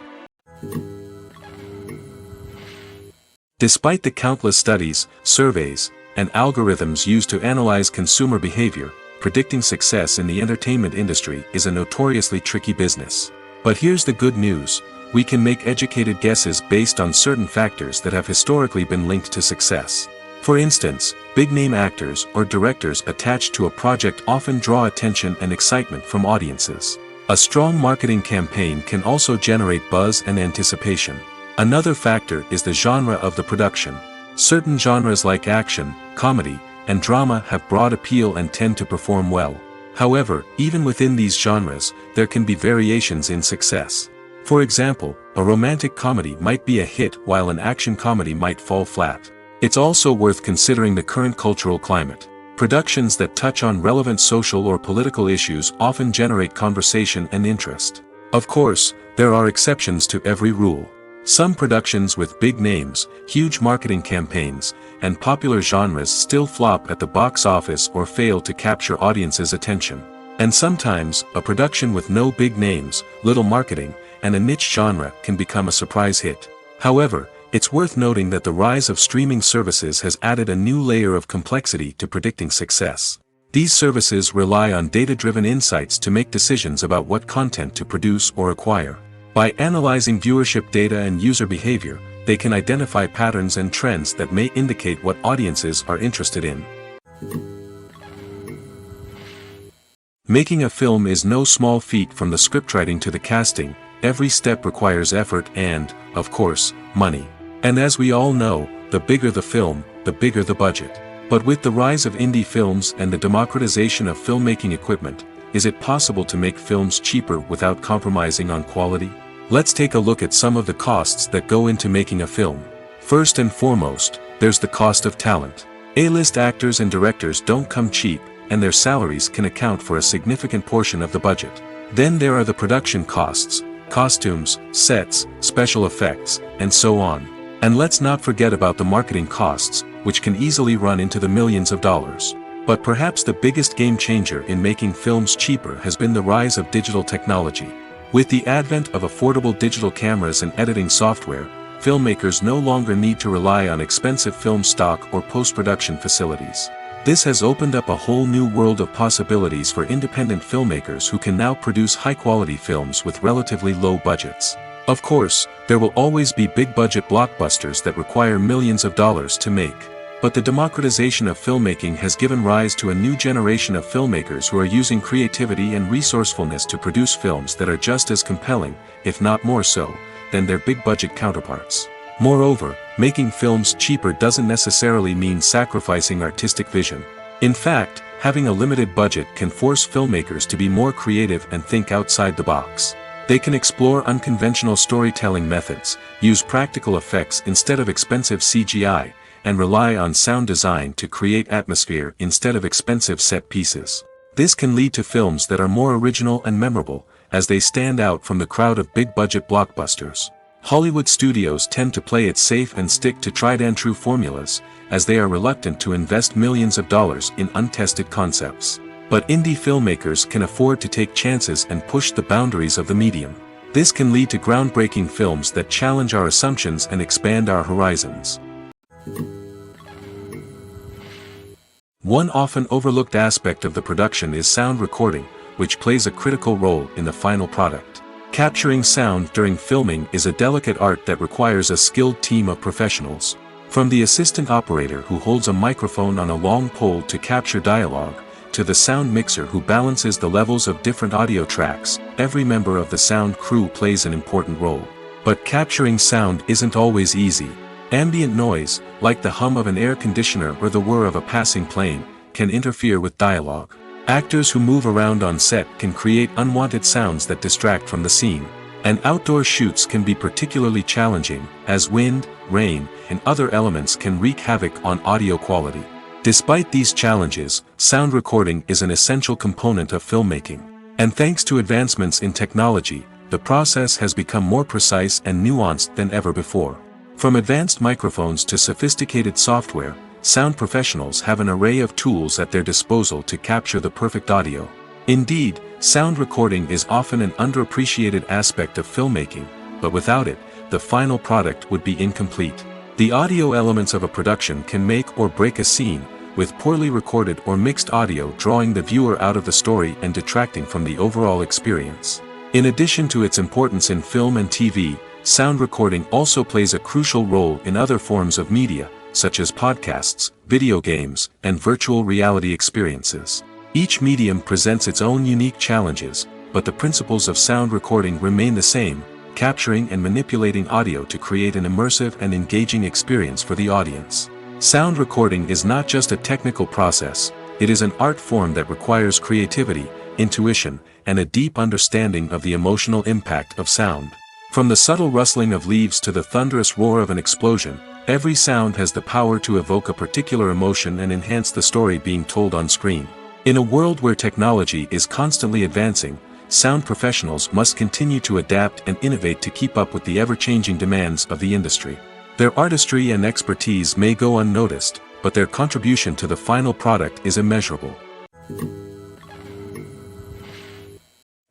Despite the countless studies, surveys, and algorithms used to analyze consumer behavior, predicting success in the entertainment industry is a notoriously tricky business. But here's the good news: we can make educated guesses based on certain factors that have historically been linked to success. For instance, big-name actors or directors attached to a project often draw attention and excitement from audiences. A strong marketing campaign can also generate buzz and anticipation. Another factor is the genre of the production. Certain genres like action, comedy, and drama have broad appeal and tend to perform well. However, even within these genres, there can be variations in success. For example, a romantic comedy might be a hit while an action comedy might fall flat. It's also worth considering the current cultural climate. Productions that touch on relevant social or political issues often generate conversation and interest. Of course, there are exceptions to every rule. Some productions with big names, huge marketing campaigns, and popular genres still flop at the box office or fail to capture audiences' attention. And sometimes, a production with no big names, little marketing, and a niche genre can become a surprise hit. However, it's worth noting that the rise of streaming services has added a new layer of complexity to predicting success. These services rely on data-driven insights to make decisions about what content to produce or acquire. By analyzing viewership data and user behavior, they can identify patterns and trends that may indicate what audiences are interested in. Making a film is no small feat. From the scriptwriting to the casting, every step requires effort and, of course, money. And as we all know, the bigger the film, the bigger the budget. But with the rise of indie films and the democratization of filmmaking equipment, is it possible to make films cheaper without compromising on quality? Let's take a look at some of the costs that go into making a film. First and foremost, there's the cost of talent. A-list actors and directors don't come cheap, and their salaries can account for a significant portion of the budget. Then there are the production costs, costumes, sets, special effects, and so on. And let's not forget about the marketing costs, which can easily run into the millions of dollars. But perhaps the biggest game changer in making films cheaper has been the rise of digital technology. With the advent of affordable digital cameras and editing software, filmmakers no longer need to rely on expensive film stock or post-production facilities. This has opened up a whole new world of possibilities for independent filmmakers who can now produce high-quality films with relatively low budgets. Of course, there will always be big-budget blockbusters that require millions of dollars to make. But the democratization of filmmaking has given rise to a new generation of filmmakers who are using creativity and resourcefulness to produce films that are just as compelling, if not more so, than their big-budget counterparts. Moreover, making films cheaper doesn't necessarily mean sacrificing artistic vision. In fact, having a limited budget can force filmmakers to be more creative and think outside the box. They can explore unconventional storytelling methods, use practical effects instead of expensive CGI, and rely on sound design to create atmosphere instead of expensive set pieces. This can lead to films that are more original and memorable, as they stand out from the crowd of big-budget blockbusters. Hollywood studios tend to play it safe and stick to tried-and-true formulas, as they are reluctant to invest millions of dollars in untested concepts. But indie filmmakers can afford to take chances and push the boundaries of the medium. This can lead to groundbreaking films that challenge our assumptions and expand our horizons. One often overlooked aspect of the production is sound recording, which plays a critical role in the final product. Capturing sound during filming is a delicate art that requires a skilled team of professionals. From the assistant operator who holds a microphone on a long pole to capture dialogue, to the sound mixer who balances the levels of different audio tracks, every member of the sound crew plays an important role. But capturing sound isn't always easy. Ambient noise, like the hum of an air conditioner or the whir of a passing plane, can interfere with dialogue. Actors who move around on set can create unwanted sounds that distract from the scene. And outdoor shoots can be particularly challenging, as wind, rain, and other elements can wreak havoc on audio quality. Despite these challenges, sound recording is an essential component of filmmaking. And thanks to advancements in technology, the process has become more precise and nuanced than ever before. From advanced microphones to sophisticated software, sound professionals have an array of tools at their disposal to capture the perfect audio. Indeed, sound recording is often an underappreciated aspect of filmmaking, but without it, the final product would be incomplete. The audio elements of a production can make or break a scene, with poorly recorded or mixed audio drawing the viewer out of the story and detracting from the overall experience. In addition to its importance in film and TV, sound recording also plays a crucial role in other forms of media, such as podcasts, video games, and virtual reality experiences. Each medium presents its own unique challenges, but the principles of sound recording remain the same, capturing and manipulating audio to create an immersive and engaging experience for the audience. Sound recording is not just a technical process, it is an art form that requires creativity, intuition, and a deep understanding of the emotional impact of sound. From the subtle rustling of leaves to the thunderous roar of an explosion, every sound has the power to evoke a particular emotion and enhance the story being told on screen. In a world where technology is constantly advancing, sound professionals must continue to adapt and innovate to keep up with the ever-changing demands of the industry. Their artistry and expertise may go unnoticed, but their contribution to the final product is immeasurable.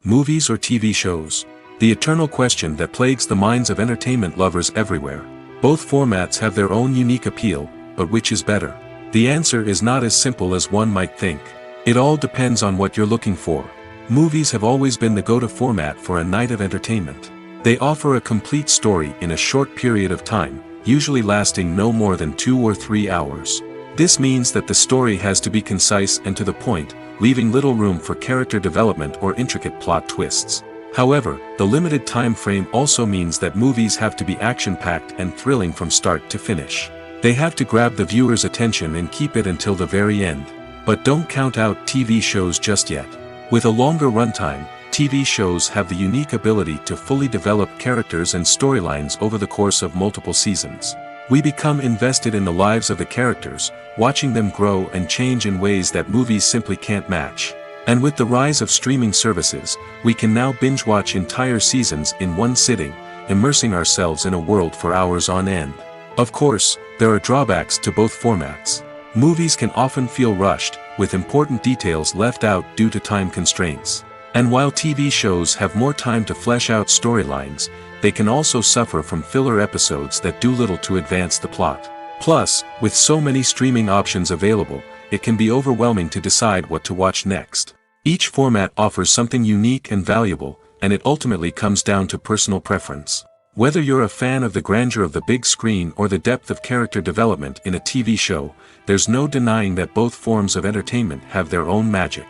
Movies or TV shows? The eternal question that plagues the minds of entertainment lovers everywhere. Both formats have their own unique appeal, but which is better? The answer is not as simple as one might think. It all depends on what you're looking for. Movies have always been the go-to format for a night of entertainment. They offer a complete story in a short period of time, usually lasting no more than 2 or 3 hours. This means that the story has to be concise and to the point, leaving little room for character development or intricate plot twists. However, the limited time frame also means that movies have to be action-packed and thrilling from start to finish. They have to grab the viewer's attention and keep it until the very end. But don't count out TV shows just yet. With a longer runtime, TV shows have the unique ability to fully develop characters and storylines over the course of multiple seasons. We become invested in the lives of the characters, watching them grow and change in ways that movies simply can't match. And with the rise of streaming services, we can now binge-watch entire seasons in one sitting, immersing ourselves in a world for hours on end. Of course, there are drawbacks to both formats. Movies can often feel rushed, with important details left out due to time constraints. And while TV shows have more time to flesh out storylines, they can also suffer from filler episodes that do little to advance the plot. Plus, with so many streaming options available, it can be overwhelming to decide what to watch next. Each format offers something unique and valuable, and it ultimately comes down to personal preference. Whether you're a fan of the grandeur of the big screen or the depth of character development in a TV show, there's no denying that both forms of entertainment have their own magic.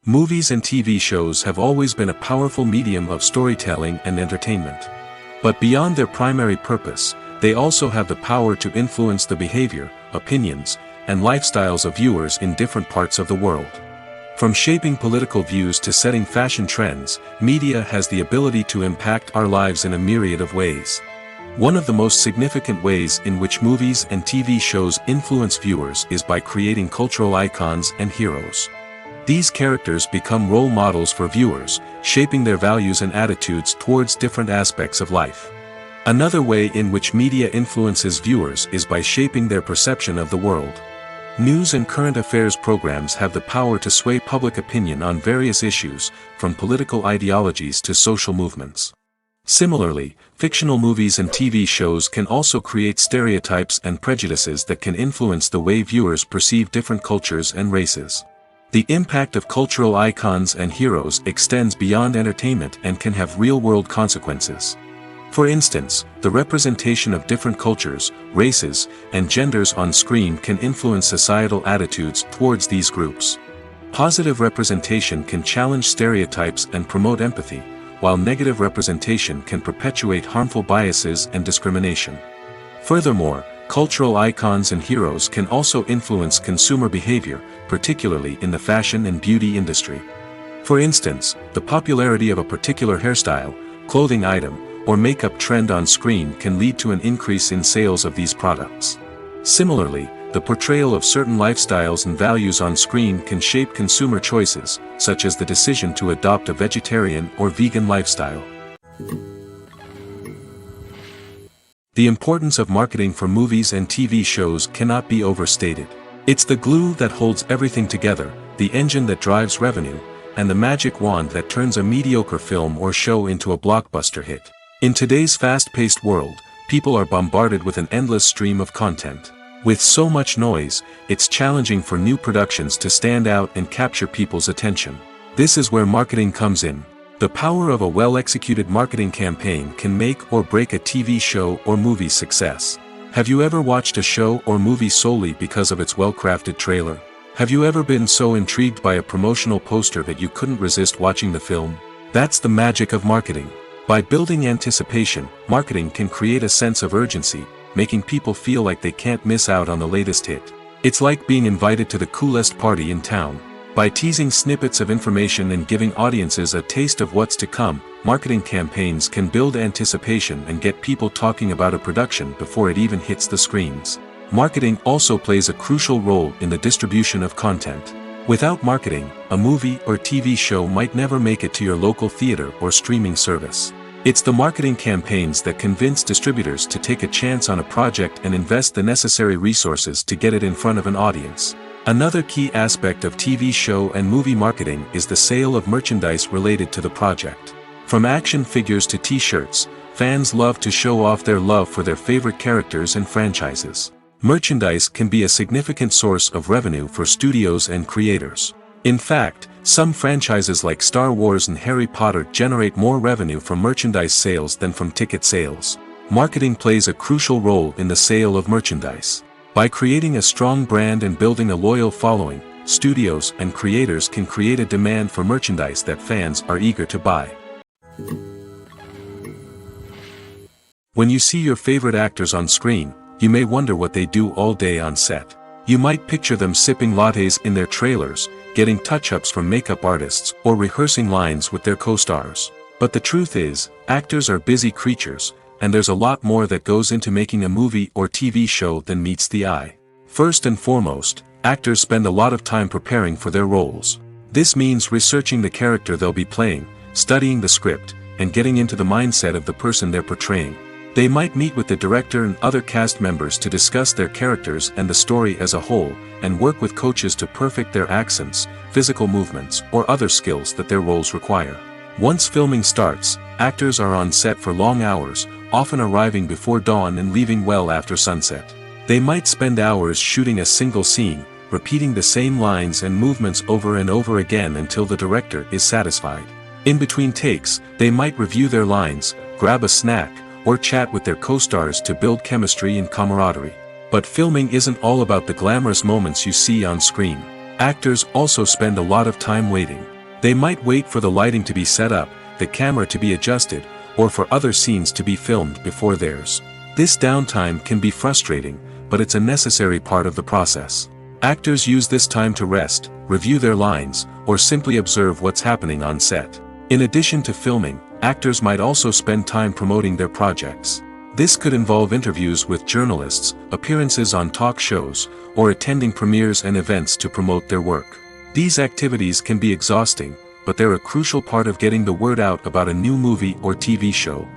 Movies and TV shows have always been a powerful medium of storytelling and entertainment. But beyond their primary purpose, they also have the power to influence the behavior, opinions, and lifestyles of viewers in different parts of the world. From shaping political views to setting fashion trends, media has the ability to impact our lives in a myriad of ways. One of the most significant ways in which movies and TV shows influence viewers is by creating cultural icons and heroes. These characters become role models for viewers, shaping their values and attitudes towards different aspects of life. Another way in which media influences viewers is by shaping their perception of the world. News and current affairs programs have the power to sway public opinion on various issues, from political ideologies to social movements. Similarly, fictional movies and TV shows can also create stereotypes and prejudices that can influence the way viewers perceive different cultures and races. The impact of cultural icons and heroes extends beyond entertainment and can have real-world consequences. For instance, the representation of different cultures, races, and genders on screen can influence societal attitudes towards these groups. Positive representation can challenge stereotypes and promote empathy, while negative representation can perpetuate harmful biases and discrimination. Furthermore, cultural icons and heroes can also influence consumer behavior, particularly in the fashion and beauty industry. For instance, the popularity of a particular hairstyle, clothing item, or makeup trend on screen can lead to an increase in sales of these products. Similarly, the portrayal of certain lifestyles and values on screen can shape consumer choices, such as the decision to adopt a vegetarian or vegan lifestyle. The importance of marketing for movies and TV shows cannot be overstated. It's the glue that holds everything together, the engine that drives revenue, and the magic wand that turns a mediocre film or show into a blockbuster hit. In today's fast-paced world, people are bombarded with an endless stream of content. With so much noise, it's challenging for new productions to stand out and capture people's attention. This is where marketing comes in. The power of a well-executed marketing campaign can make or break a TV show or movie's success. Have you ever watched a show or movie solely because of its well-crafted trailer? Have you ever been so intrigued by a promotional poster that you couldn't resist watching the film? That's the magic of marketing. By building anticipation, marketing can create a sense of urgency, making people feel like they can't miss out on the latest hit. It's like being invited to the coolest party in town. By teasing snippets of information and giving audiences a taste of what's to come, marketing campaigns can build anticipation and get people talking about a production before it even hits the screens. Marketing also plays a crucial role in the distribution of content. Without marketing, a movie or TV show might never make it to your local theater or streaming service. It's the marketing campaigns that convince distributors to take a chance on a project and invest the necessary resources to get it in front of an audience. Another key aspect of TV show and movie marketing is the sale of merchandise related to the project. From action figures to t-shirts, fans love to show off their love for their favorite characters and franchises. Merchandise can be a significant source of revenue for studios and creators. In fact, some franchises like Star Wars and Harry Potter generate more revenue from merchandise sales than from ticket sales. Marketing plays a crucial role in the sale of merchandise. By creating a strong brand and building a loyal following, studios and creators can create a demand for merchandise that fans are eager to buy. When you see your favorite actors on screen, you may wonder what they do all day on set. You might picture them sipping lattes in their trailers, getting touch-ups from makeup artists, or rehearsing lines with their co-stars. But the truth is, actors are busy creatures, and there's a lot more that goes into making a movie or TV show than meets the eye. First and foremost, actors spend a lot of time preparing for their roles. This means researching the character they'll be playing, studying the script, and getting into the mindset of the person they're portraying. They might meet with the director and other cast members to discuss their characters and the story as a whole, and work with coaches to perfect their accents, physical movements, or other skills that their roles require. Once filming starts, actors are on set for long hours, often arriving before dawn and leaving well after sunset. They might spend hours shooting a single scene, repeating the same lines and movements over and over again until the director is satisfied. In between takes, they might review their lines, grab a snack, or chat with their co-stars to build chemistry and camaraderie. But filming isn't all about the glamorous moments you see on screen. Actors also spend a lot of time waiting. They might wait for the lighting to be set up, the camera to be adjusted, or for other scenes to be filmed before theirs. This downtime can be frustrating, but it's a necessary part of the process. Actors use this time to rest, review their lines, or simply observe what's happening on set. In addition to filming, actors might also spend time promoting their projects. This could involve interviews with journalists, appearances on talk shows, or attending premieres and events to promote their work. These activities can be exhausting, but they're a crucial part of getting the word out about a new movie or TV show.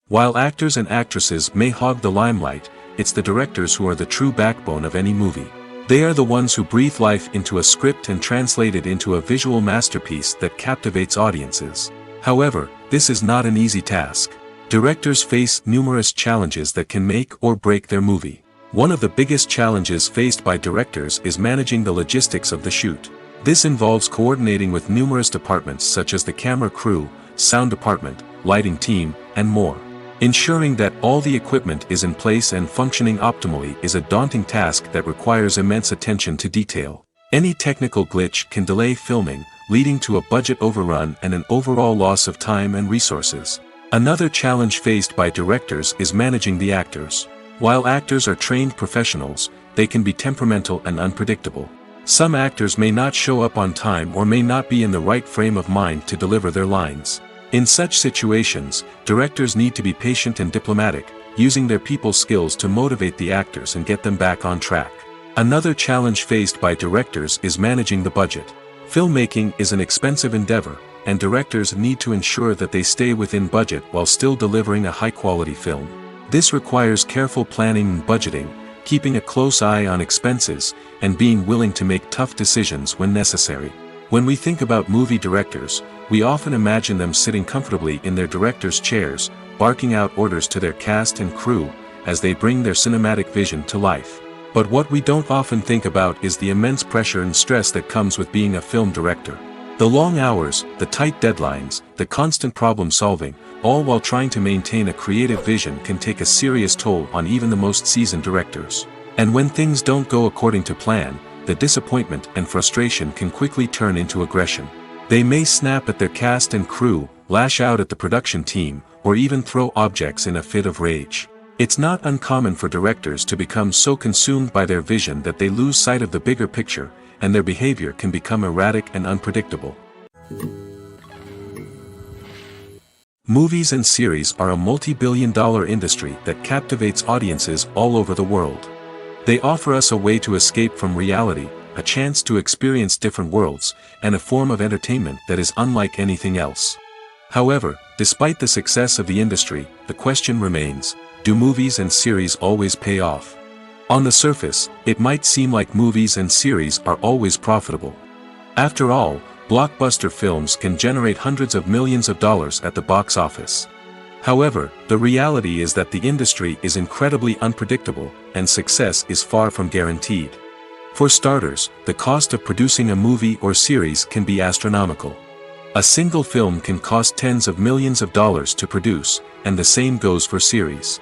While actors and actresses may hog the limelight, it's the directors who are the true backbone of any movie. They are the ones who breathe life into a script and translate it into a visual masterpiece that captivates audiences. However, this is not an easy task. Directors face numerous challenges that can make or break their movie. One of the biggest challenges faced by directors is managing the logistics of the shoot. This involves coordinating with numerous departments such as the camera crew, sound department, lighting team, and more. Ensuring that all the equipment is in place and functioning optimally is a daunting task that requires immense attention to detail. Any technical glitch can delay filming, leading to a budget overrun and an overall loss of time and resources. Another challenge faced by directors is managing the actors. While actors are trained professionals, they can be temperamental and unpredictable. Some actors may not show up on time or may not be in the right frame of mind to deliver their lines. In such situations, directors need to be patient and diplomatic, using their people skills to motivate the actors and get them back on track. Another challenge faced by directors is managing the budget. Filmmaking is an expensive endeavor, and directors need to ensure that they stay within budget while still delivering a high-quality film. This requires careful planning and budgeting, keeping a close eye on expenses, and being willing to make tough decisions when necessary. When we think about movie directors, we often imagine them sitting comfortably in their director's chairs, barking out orders to their cast and crew, as they bring their cinematic vision to life. But what we don't often think about is the immense pressure and stress that comes with being a film director. The long hours, the tight deadlines, the constant problem solving, all while trying to maintain a creative vision can take a serious toll on even the most seasoned directors. And when things don't go according to plan, the disappointment and frustration can quickly turn into aggression. They may snap at their cast and crew, lash out at the production team, or even throw objects in a fit of rage. It's not uncommon for directors to become so consumed by their vision that they lose sight of the bigger picture, and their behavior can become erratic and unpredictable. Movies and series are a multi-billion-dollar industry that captivates audiences all over the world. They offer us a way to escape from reality, a chance to experience different worlds, and a form of entertainment that is unlike anything else. However, despite the success of the industry, the question remains, do movies and series always pay off? On the surface, it might seem like movies and series are always profitable. After all, blockbuster films can generate hundreds of millions of dollars at the box office. However, the reality is that the industry is incredibly unpredictable, and success is far from guaranteed. For starters, the cost of producing a movie or series can be astronomical. A single film can cost tens of millions of dollars to produce, and the same goes for series.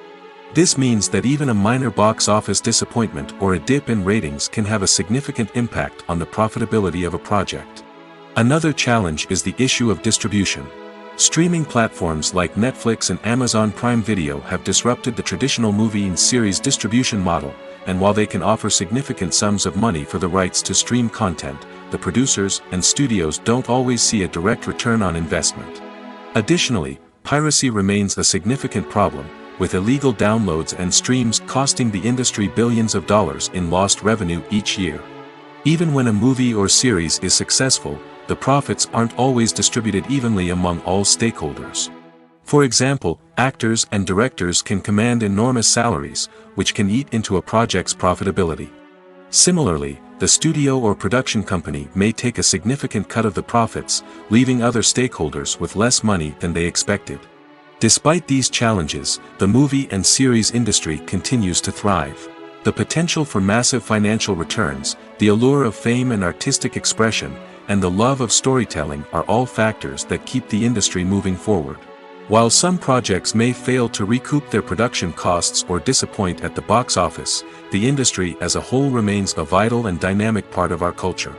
This means that even a minor box office disappointment or a dip in ratings can have a significant impact on the profitability of a project. Another challenge is the issue of distribution. Streaming platforms like Netflix and Amazon Prime Video have disrupted the traditional movie and series distribution model, and while they can offer significant sums of money for the rights to stream content, the producers and studios don't always see a direct return on investment. Additionally, piracy remains a significant problem, with illegal downloads and streams costing the industry billions of dollars in lost revenue each year. Even when a movie or series is successful, the profits aren't always distributed evenly among all stakeholders. For example, actors and directors can command enormous salaries, which can eat into a project's profitability. Similarly, the studio or production company may take a significant cut of the profits, leaving other stakeholders with less money than they expected. Despite these challenges, the movie and series industry continues to thrive. The potential for massive financial returns, the allure of fame and artistic expression, and the love of storytelling are all factors that keep the industry moving forward. While some projects may fail to recoup their production costs or disappoint at the box office, the industry as a whole remains a vital and dynamic part of our culture.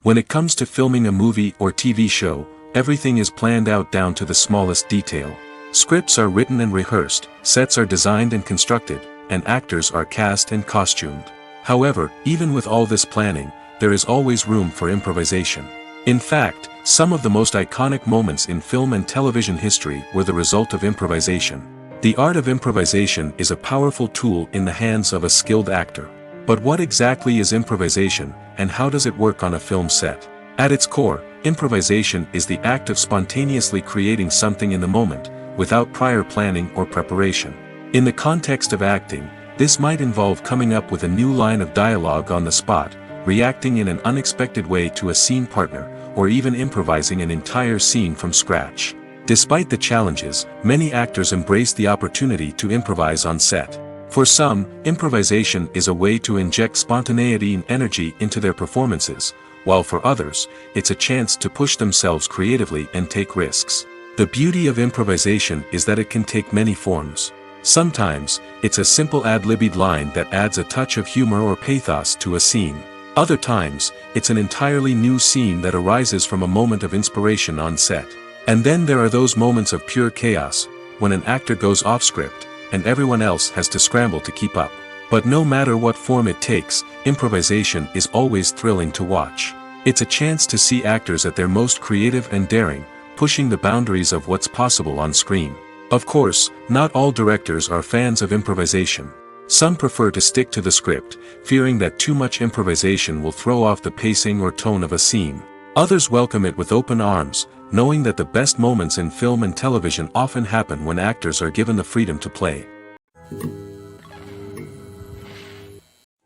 When it comes to filming a movie or TV show, everything is planned out down to the smallest detail. Scripts are written and rehearsed, sets are designed and constructed, and actors are cast and costumed. However, even with all this planning, there is always room for improvisation. In fact, some of the most iconic moments in film and television history were the result of improvisation. The art of improvisation is a powerful tool in the hands of a skilled actor. But what exactly is improvisation, and how does it work on a film set? At its core, improvisation is the act of spontaneously creating something in the moment, without prior planning or preparation. In the context of acting, this might involve coming up with a new line of dialogue on the spot, reacting in an unexpected way to a scene partner, or even improvising an entire scene from scratch. Despite the challenges, many actors embrace the opportunity to improvise on set. For some, improvisation is a way to inject spontaneity and energy into their performances, while for others, it's a chance to push themselves creatively and take risks. The beauty of improvisation is that it can take many forms. Sometimes, it's a simple ad-libbed line that adds a touch of humor or pathos to a scene. Other times, it's an entirely new scene that arises from a moment of inspiration on set. And then there are those moments of pure chaos, when an actor goes off script, and everyone else has to scramble to keep up. But no matter what form it takes, improvisation is always thrilling to watch. It's a chance to see actors at their most creative and daring, pushing the boundaries of what's possible on screen. Of course, not all directors are fans of improvisation. Some prefer to stick to the script, fearing that too much improvisation will throw off the pacing or tone of a scene. Others welcome it with open arms, knowing that the best moments in film and television often happen when actors are given the freedom to play.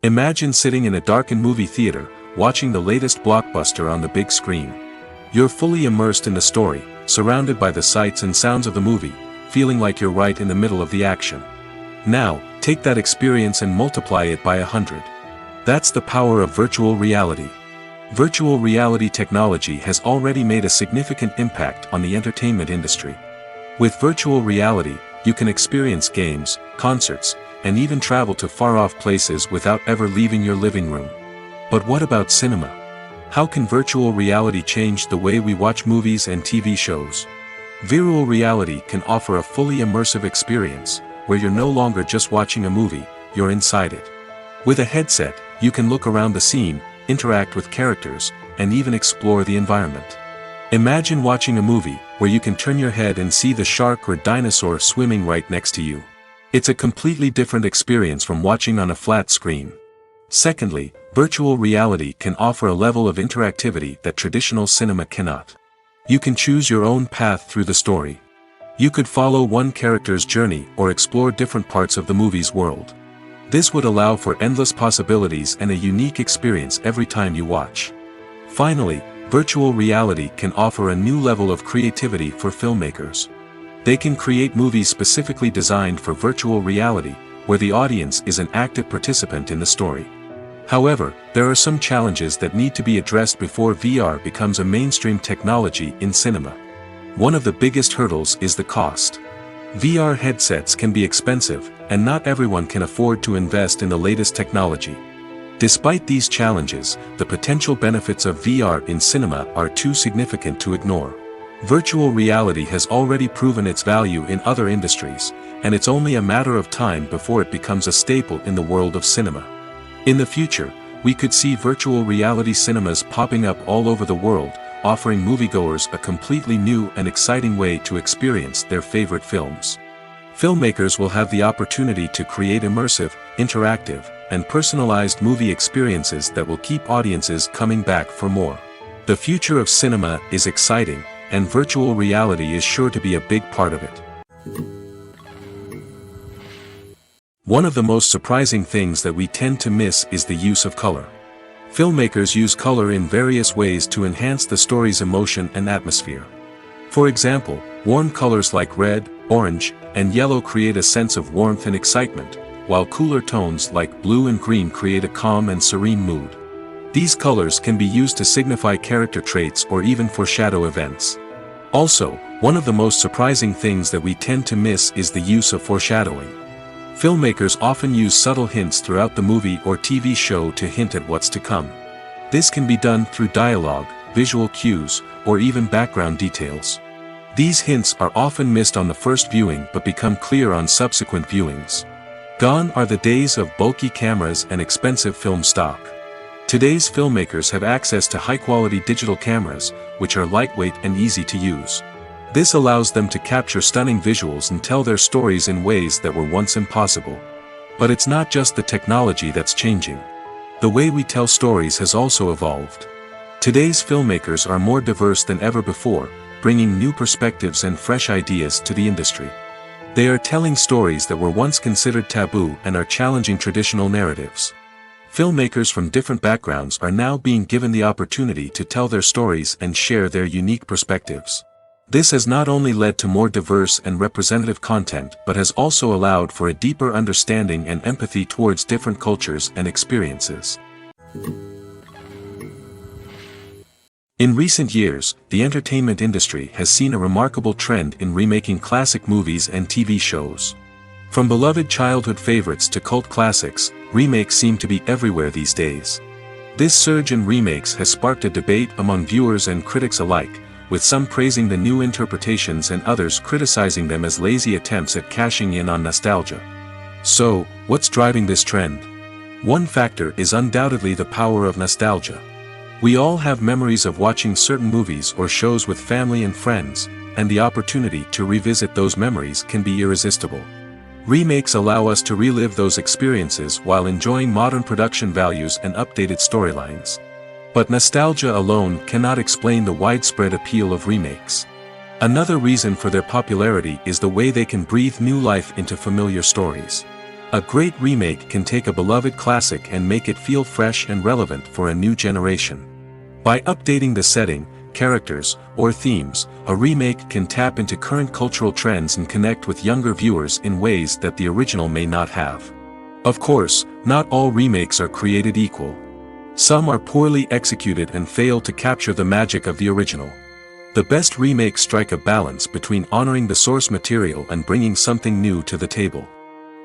Imagine sitting in a darkened movie theater, watching the latest blockbuster on the big screen. You're fully immersed in the story, surrounded by the sights and sounds of the movie, feeling like you're right in the middle of the action. Now, take that experience and multiply it by 100. That's the power of virtual reality. Virtual reality technology has already made a significant impact on the entertainment industry. With virtual reality, you can experience games, concerts, and even travel to far-off places without ever leaving your living room. But what about cinema? How can virtual reality change the way we watch movies and TV shows? Virtual reality can offer a fully immersive experience, where you're no longer just watching a movie, you're inside it. With a headset, you can look around the scene, interact with characters, and even explore the environment. Imagine watching a movie, where you can turn your head and see the shark or dinosaur swimming right next to you. It's a completely different experience from watching on a flat screen. Secondly, virtual reality can offer a level of interactivity that traditional cinema cannot. You can choose your own path through the story. You could follow one character's journey or explore different parts of the movie's world. This would allow for endless possibilities and a unique experience every time you watch. Finally, virtual reality can offer a new level of creativity for filmmakers. They can create movies specifically designed for virtual reality, where the audience is an active participant in the story. However, there are some challenges that need to be addressed before VR becomes a mainstream technology in cinema. One of the biggest hurdles is the cost. VR headsets can be expensive, and not everyone can afford to invest in the latest technology. Despite these challenges, the potential benefits of VR in cinema are too significant to ignore. Virtual reality has already proven its value in other industries, and it's only a matter of time before it becomes a staple in the world of cinema. In the future, we could see virtual reality cinemas popping up all over the world, offering moviegoers a completely new and exciting way to experience their favorite films. Filmmakers will have the opportunity to create immersive, interactive, and personalized movie experiences that will keep audiences coming back for more. The future of cinema is exciting, and virtual reality is sure to be a big part of it. One of the most surprising things that we tend to miss is the use of color. Filmmakers use color in various ways to enhance the story's emotion and atmosphere. For example, warm colors like red, orange, and yellow create a sense of warmth and excitement, while cooler tones like blue and green create a calm and serene mood. These colors can be used to signify character traits or even foreshadow events. Also, one of the most surprising things that we tend to miss is the use of foreshadowing. Filmmakers often use subtle hints throughout the movie or TV show to hint at what's to come. This can be done through dialogue, visual cues, or even background details. These hints are often missed on the first viewing but become clear on subsequent viewings. Gone are the days of bulky cameras and expensive film stock. Today's filmmakers have access to high-quality digital cameras, which are lightweight and easy to use. This allows them to capture stunning visuals and tell their stories in ways that were once impossible. But it's not just the technology that's changing. The way we tell stories has also evolved. Today's filmmakers are more diverse than ever before, bringing new perspectives and fresh ideas to the industry. They are telling stories that were once considered taboo and are challenging traditional narratives. Filmmakers from different backgrounds are now being given the opportunity to tell their stories and share their unique perspectives. This has not only led to more diverse and representative content but has also allowed for a deeper understanding and empathy towards different cultures and experiences. In recent years, the entertainment industry has seen a remarkable trend in remaking classic movies and TV shows. From beloved childhood favorites to cult classics, remakes seem to be everywhere these days. This surge in remakes has sparked a debate among viewers and critics alike, with some praising the new interpretations and others criticizing them as lazy attempts at cashing in on nostalgia. So, what's driving this trend? One factor is undoubtedly the power of nostalgia. We all have memories of watching certain movies or shows with family and friends, and the opportunity to revisit those memories can be irresistible. Remakes allow us to relive those experiences while enjoying modern production values and updated storylines. But nostalgia alone cannot explain the widespread appeal of remakes. Another reason for their popularity is the way they can breathe new life into familiar stories. A great remake can take a beloved classic and make it feel fresh and relevant for a new generation. By updating the setting, characters, or themes, a remake can tap into current cultural trends and connect with younger viewers in ways that the original may not have. Of course, not all remakes are created equal. Some are poorly executed and fail to capture the magic of the original. The best remakes strike a balance between honoring the source material and bringing something new to the table.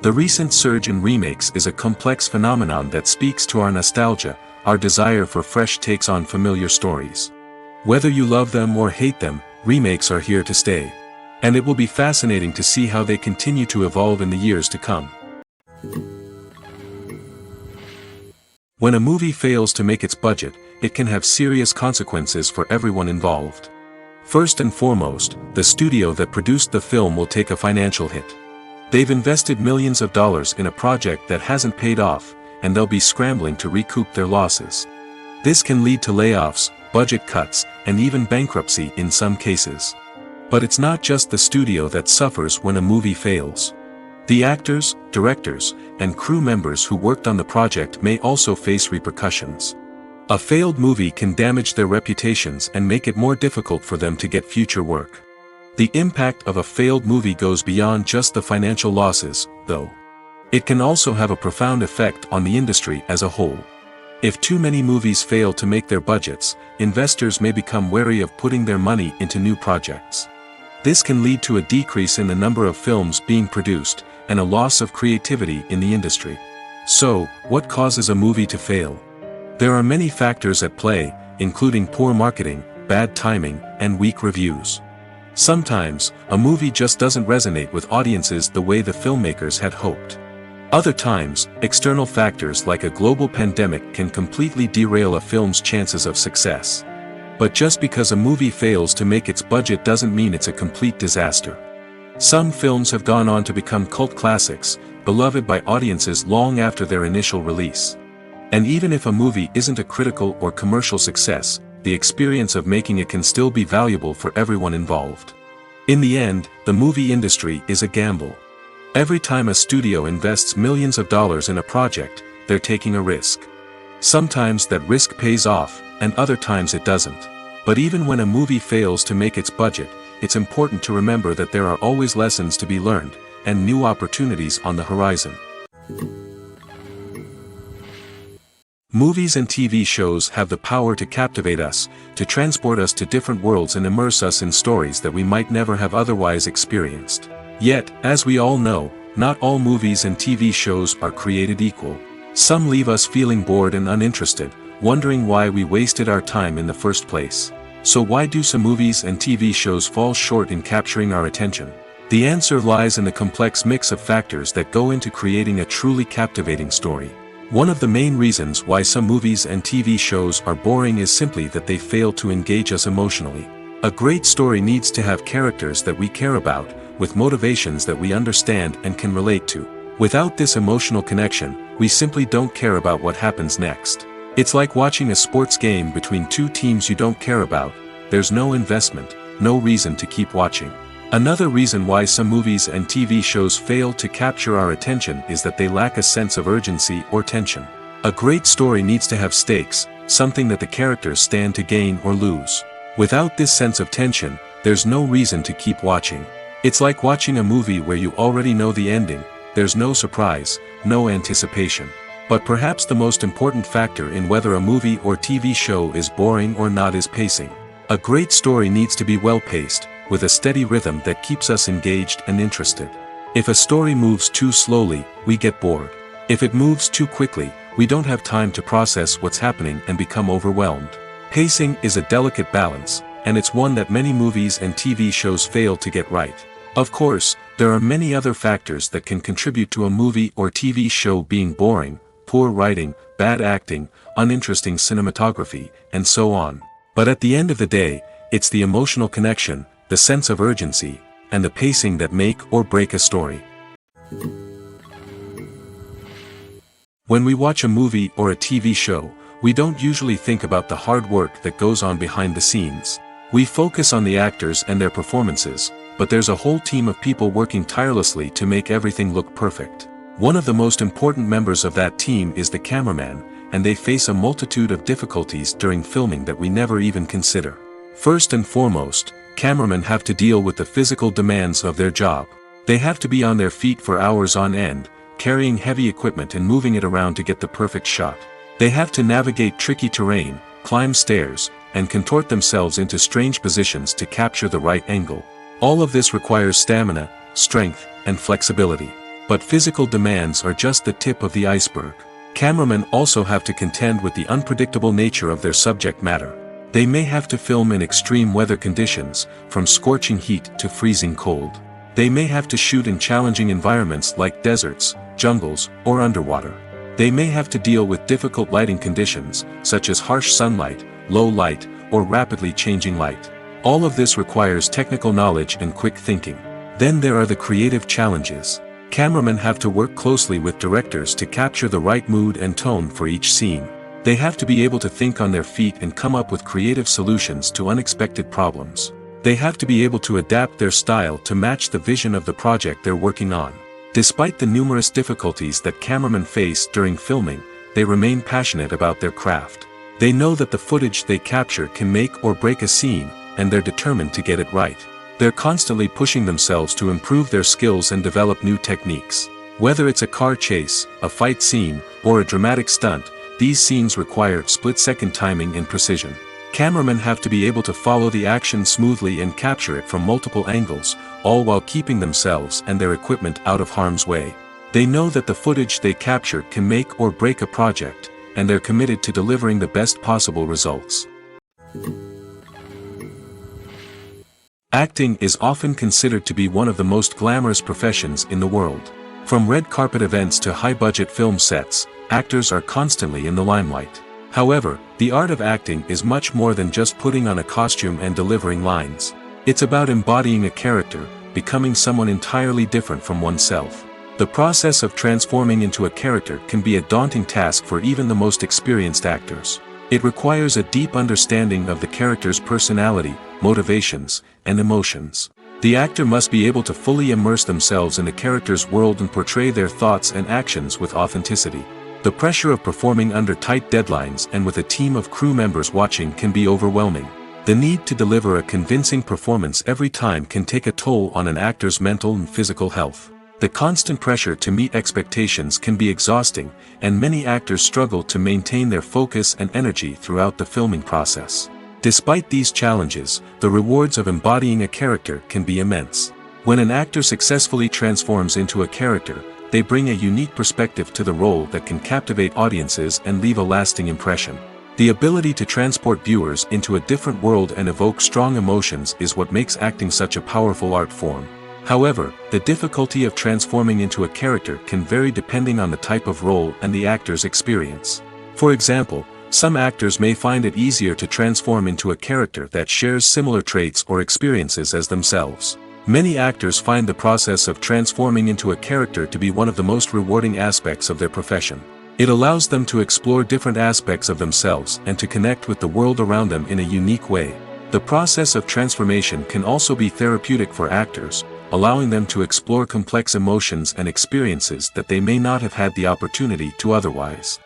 The recent surge in remakes is a complex phenomenon that speaks to our nostalgia, our desire for fresh takes on familiar stories. Whether you love them or hate them, remakes are here to stay. And it will be fascinating to see how they continue to evolve in the years to come. When a movie fails to make its budget, it can have serious consequences for everyone involved. First and foremost, the studio that produced the film will take a financial hit. They've invested millions of dollars in a project that hasn't paid off, and they'll be scrambling to recoup their losses. This can lead to layoffs, budget cuts, and even bankruptcy in some cases. But it's not just the studio that suffers when a movie fails. The actors, directors, and crew members who worked on the project may also face repercussions. A failed movie can damage their reputations and make it more difficult for them to get future work. The impact of a failed movie goes beyond just the financial losses, though. It can also have a profound effect on the industry as a whole. If too many movies fail to make their budgets, investors may become wary of putting their money into new projects. This can lead to a decrease in the number of films being produced, and a loss of creativity in the industry. So, what causes a movie to fail? There are many factors at play, including poor marketing, bad timing, and weak reviews. Sometimes, a movie just doesn't resonate with audiences the way the filmmakers had hoped. Other times, external factors like a global pandemic can completely derail a film's chances of success. But just because a movie fails to make its budget doesn't mean it's a complete disaster. Some films have gone on to become cult classics, beloved by audiences long after their initial release. And even if a movie isn't a critical or commercial success, the experience of making it can still be valuable for everyone involved. In the end, the movie industry is a gamble. Every time a studio invests millions of dollars in a project, they're taking a risk. Sometimes that risk pays off, and other times it doesn't. But even when a movie fails to make its budget, it's important to remember that there are always lessons to be learned, and new opportunities on the horizon. Movies and TV shows have the power to captivate us, to transport us to different worlds and immerse us in stories that we might never have otherwise experienced. Yet, as we all know, not all movies and TV shows are created equal. Some leave us feeling bored and uninterested, wondering why we wasted our time in the first place. So why do some movies and TV shows fall short in capturing our attention? The answer lies in the complex mix of factors that go into creating a truly captivating story. One of the main reasons why some movies and TV shows are boring is simply that they fail to engage us emotionally. A great story needs to have characters that we care about, with motivations that we understand and can relate to. Without this emotional connection, we simply don't care about what happens next. It's like watching a sports game between two teams you don't care about. There's no investment, no reason to keep watching. Another reason why some movies and TV shows fail to capture our attention is that they lack a sense of urgency or tension. A great story needs to have stakes, something that the characters stand to gain or lose. Without this sense of tension, there's no reason to keep watching. It's like watching a movie where you already know the ending. There's no surprise, no anticipation. But perhaps the most important factor in whether a movie or TV show is boring or not is pacing. A great story needs to be well-paced, with a steady rhythm that keeps us engaged and interested. If a story moves too slowly, we get bored. If it moves too quickly, we don't have time to process what's happening and become overwhelmed. Pacing is a delicate balance, and it's one that many movies and TV shows fail to get right. Of course, there are many other factors that can contribute to a movie or TV show being boring: poor writing, bad acting, uninteresting cinematography, and so on. But at the end of the day, it's the emotional connection, the sense of urgency, and the pacing that make or break a story. When we watch a movie or a TV show, we don't usually think about the hard work that goes on behind the scenes. We focus on the actors and their performances, but there's a whole team of people working tirelessly to make everything look perfect. One of the most important members of that team is the cameraman, and they face a multitude of difficulties during filming that we never even consider. First and foremost, cameramen have to deal with the physical demands of their job. They have to be on their feet for hours on end, carrying heavy equipment and moving it around to get the perfect shot. They have to navigate tricky terrain, climb stairs, and contort themselves into strange positions to capture the right angle. All of this requires stamina, strength, and flexibility. But physical demands are just the tip of the iceberg. Cameramen also have to contend with the unpredictable nature of their subject matter. They may have to film in extreme weather conditions, from scorching heat to freezing cold. They may have to shoot in challenging environments like deserts, jungles, or underwater. They may have to deal with difficult lighting conditions, such as harsh sunlight, low light, or rapidly changing light. All of this requires technical knowledge and quick thinking. Then there are the creative challenges. Cameramen have to work closely with directors to capture the right mood and tone for each scene. They have to be able to think on their feet and come up with creative solutions to unexpected problems. They have to be able to adapt their style to match the vision of the project they're working on. Despite the numerous difficulties that cameramen face during filming, they remain passionate about their craft. They know that the footage they capture can make or break a scene, and they're determined to get it right. They're constantly pushing themselves to improve their skills and develop new techniques. Whether it's a car chase, a fight scene, or a dramatic stunt, these scenes require split-second timing and precision. Cameramen have to be able to follow the action smoothly and capture it from multiple angles, all while keeping themselves and their equipment out of harm's way. They know that the footage they capture can make or break a project, and they're committed to delivering the best possible results. Acting is often considered to be one of the most glamorous professions in the world. From red carpet events to high-budget film sets, actors are constantly in the limelight. However, the art of acting is much more than just putting on a costume and delivering lines. It's about embodying a character, becoming someone entirely different from oneself. The process of transforming into a character can be a daunting task for even the most experienced actors. It requires a deep understanding of the character's personality, motivations, and emotions. The actor must be able to fully immerse themselves in the character's world and portray their thoughts and actions with authenticity. The pressure of performing under tight deadlines and with a team of crew members watching can be overwhelming. The need to deliver a convincing performance every time can take a toll on an actor's mental and physical health. The constant pressure to meet expectations can be exhausting, and many actors struggle to maintain their focus and energy throughout the filming process. Despite these challenges, the rewards of embodying a character can be immense. When an actor successfully transforms into a character, they bring a unique perspective to the role that can captivate audiences and leave a lasting impression. The ability to transport viewers into a different world and evoke strong emotions is what makes acting such a powerful art form. However, the difficulty of transforming into a character can vary depending on the type of role and the actor's experience. For example, some actors may find it easier to transform into a character that shares similar traits or experiences as themselves. Many actors find the process of transforming into a character to be one of the most rewarding aspects of their profession. It allows them to explore different aspects of themselves and to connect with the world around them in a unique way. The process of transformation can also be therapeutic for actors, allowing them to explore complex emotions and experiences that they may not have had the opportunity to otherwise.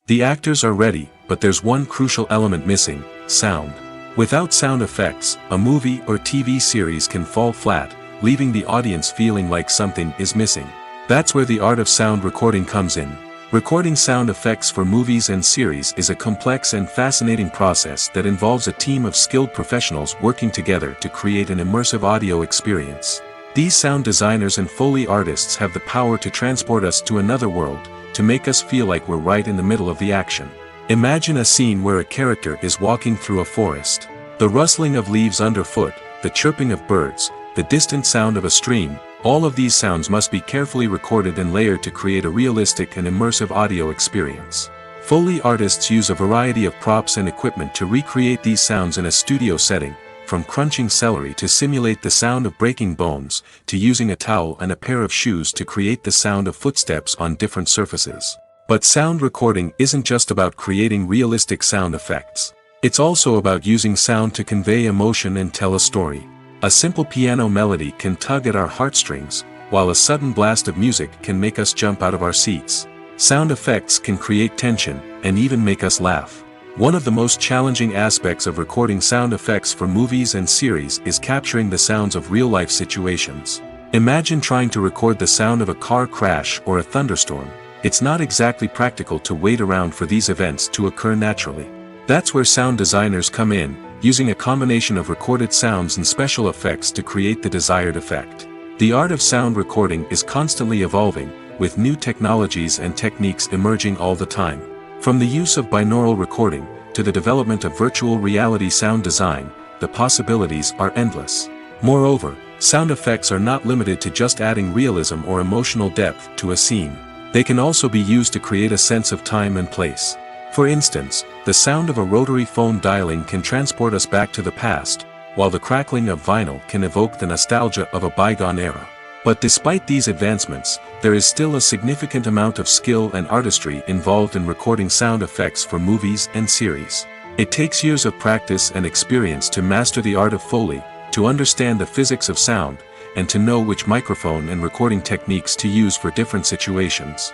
The actors are ready, but there's one crucial element missing: sound. Without sound effects, a movie or TV series can fall flat, leaving the audience feeling like something is missing. That's where the art of sound recording comes in. Recording sound effects for movies and series is a complex and fascinating process that involves a team of skilled professionals working together to create an immersive audio experience. These sound designers and Foley artists have the power to transport us to another world, to make us feel like we're right in the middle of the action. Imagine a scene where a character is walking through a forest. The rustling of leaves underfoot, the chirping of birds, the distant sound of a stream, all of these sounds must be carefully recorded and layered to create a realistic and immersive audio experience. Foley artists use a variety of props and equipment to recreate these sounds in a studio setting, from crunching celery to simulate the sound of breaking bones, to using a towel and a pair of shoes to create the sound of footsteps on different surfaces. But sound recording isn't just about creating realistic sound effects. It's also about using sound to convey emotion and tell a story. A simple piano melody can tug at our heartstrings, while a sudden blast of music can make us jump out of our seats. Sound effects can create tension, and even make us laugh. One of the most challenging aspects of recording sound effects for movies and series is capturing the sounds of real-life situations. Imagine trying to record the sound of a car crash or a thunderstorm. It's not exactly practical to wait around for these events to occur naturally. That's where sound designers come in, using a combination of recorded sounds and special effects to create the desired effect. The art of sound recording is constantly evolving, with new technologies and techniques emerging all the time. From the use of binaural recording, to the development of virtual reality sound design, the possibilities are endless. Moreover, sound effects are not limited to just adding realism or emotional depth to a scene. They can also be used to create a sense of time and place. For instance, the sound of a rotary phone dialing can transport us back to the past, while the crackling of vinyl can evoke the nostalgia of a bygone era. But despite these advancements, there is still a significant amount of skill and artistry involved in recording sound effects for movies and series. It takes years of practice and experience to master the art of Foley, to understand the physics of sound, and to know which microphone and recording techniques to use for different situations.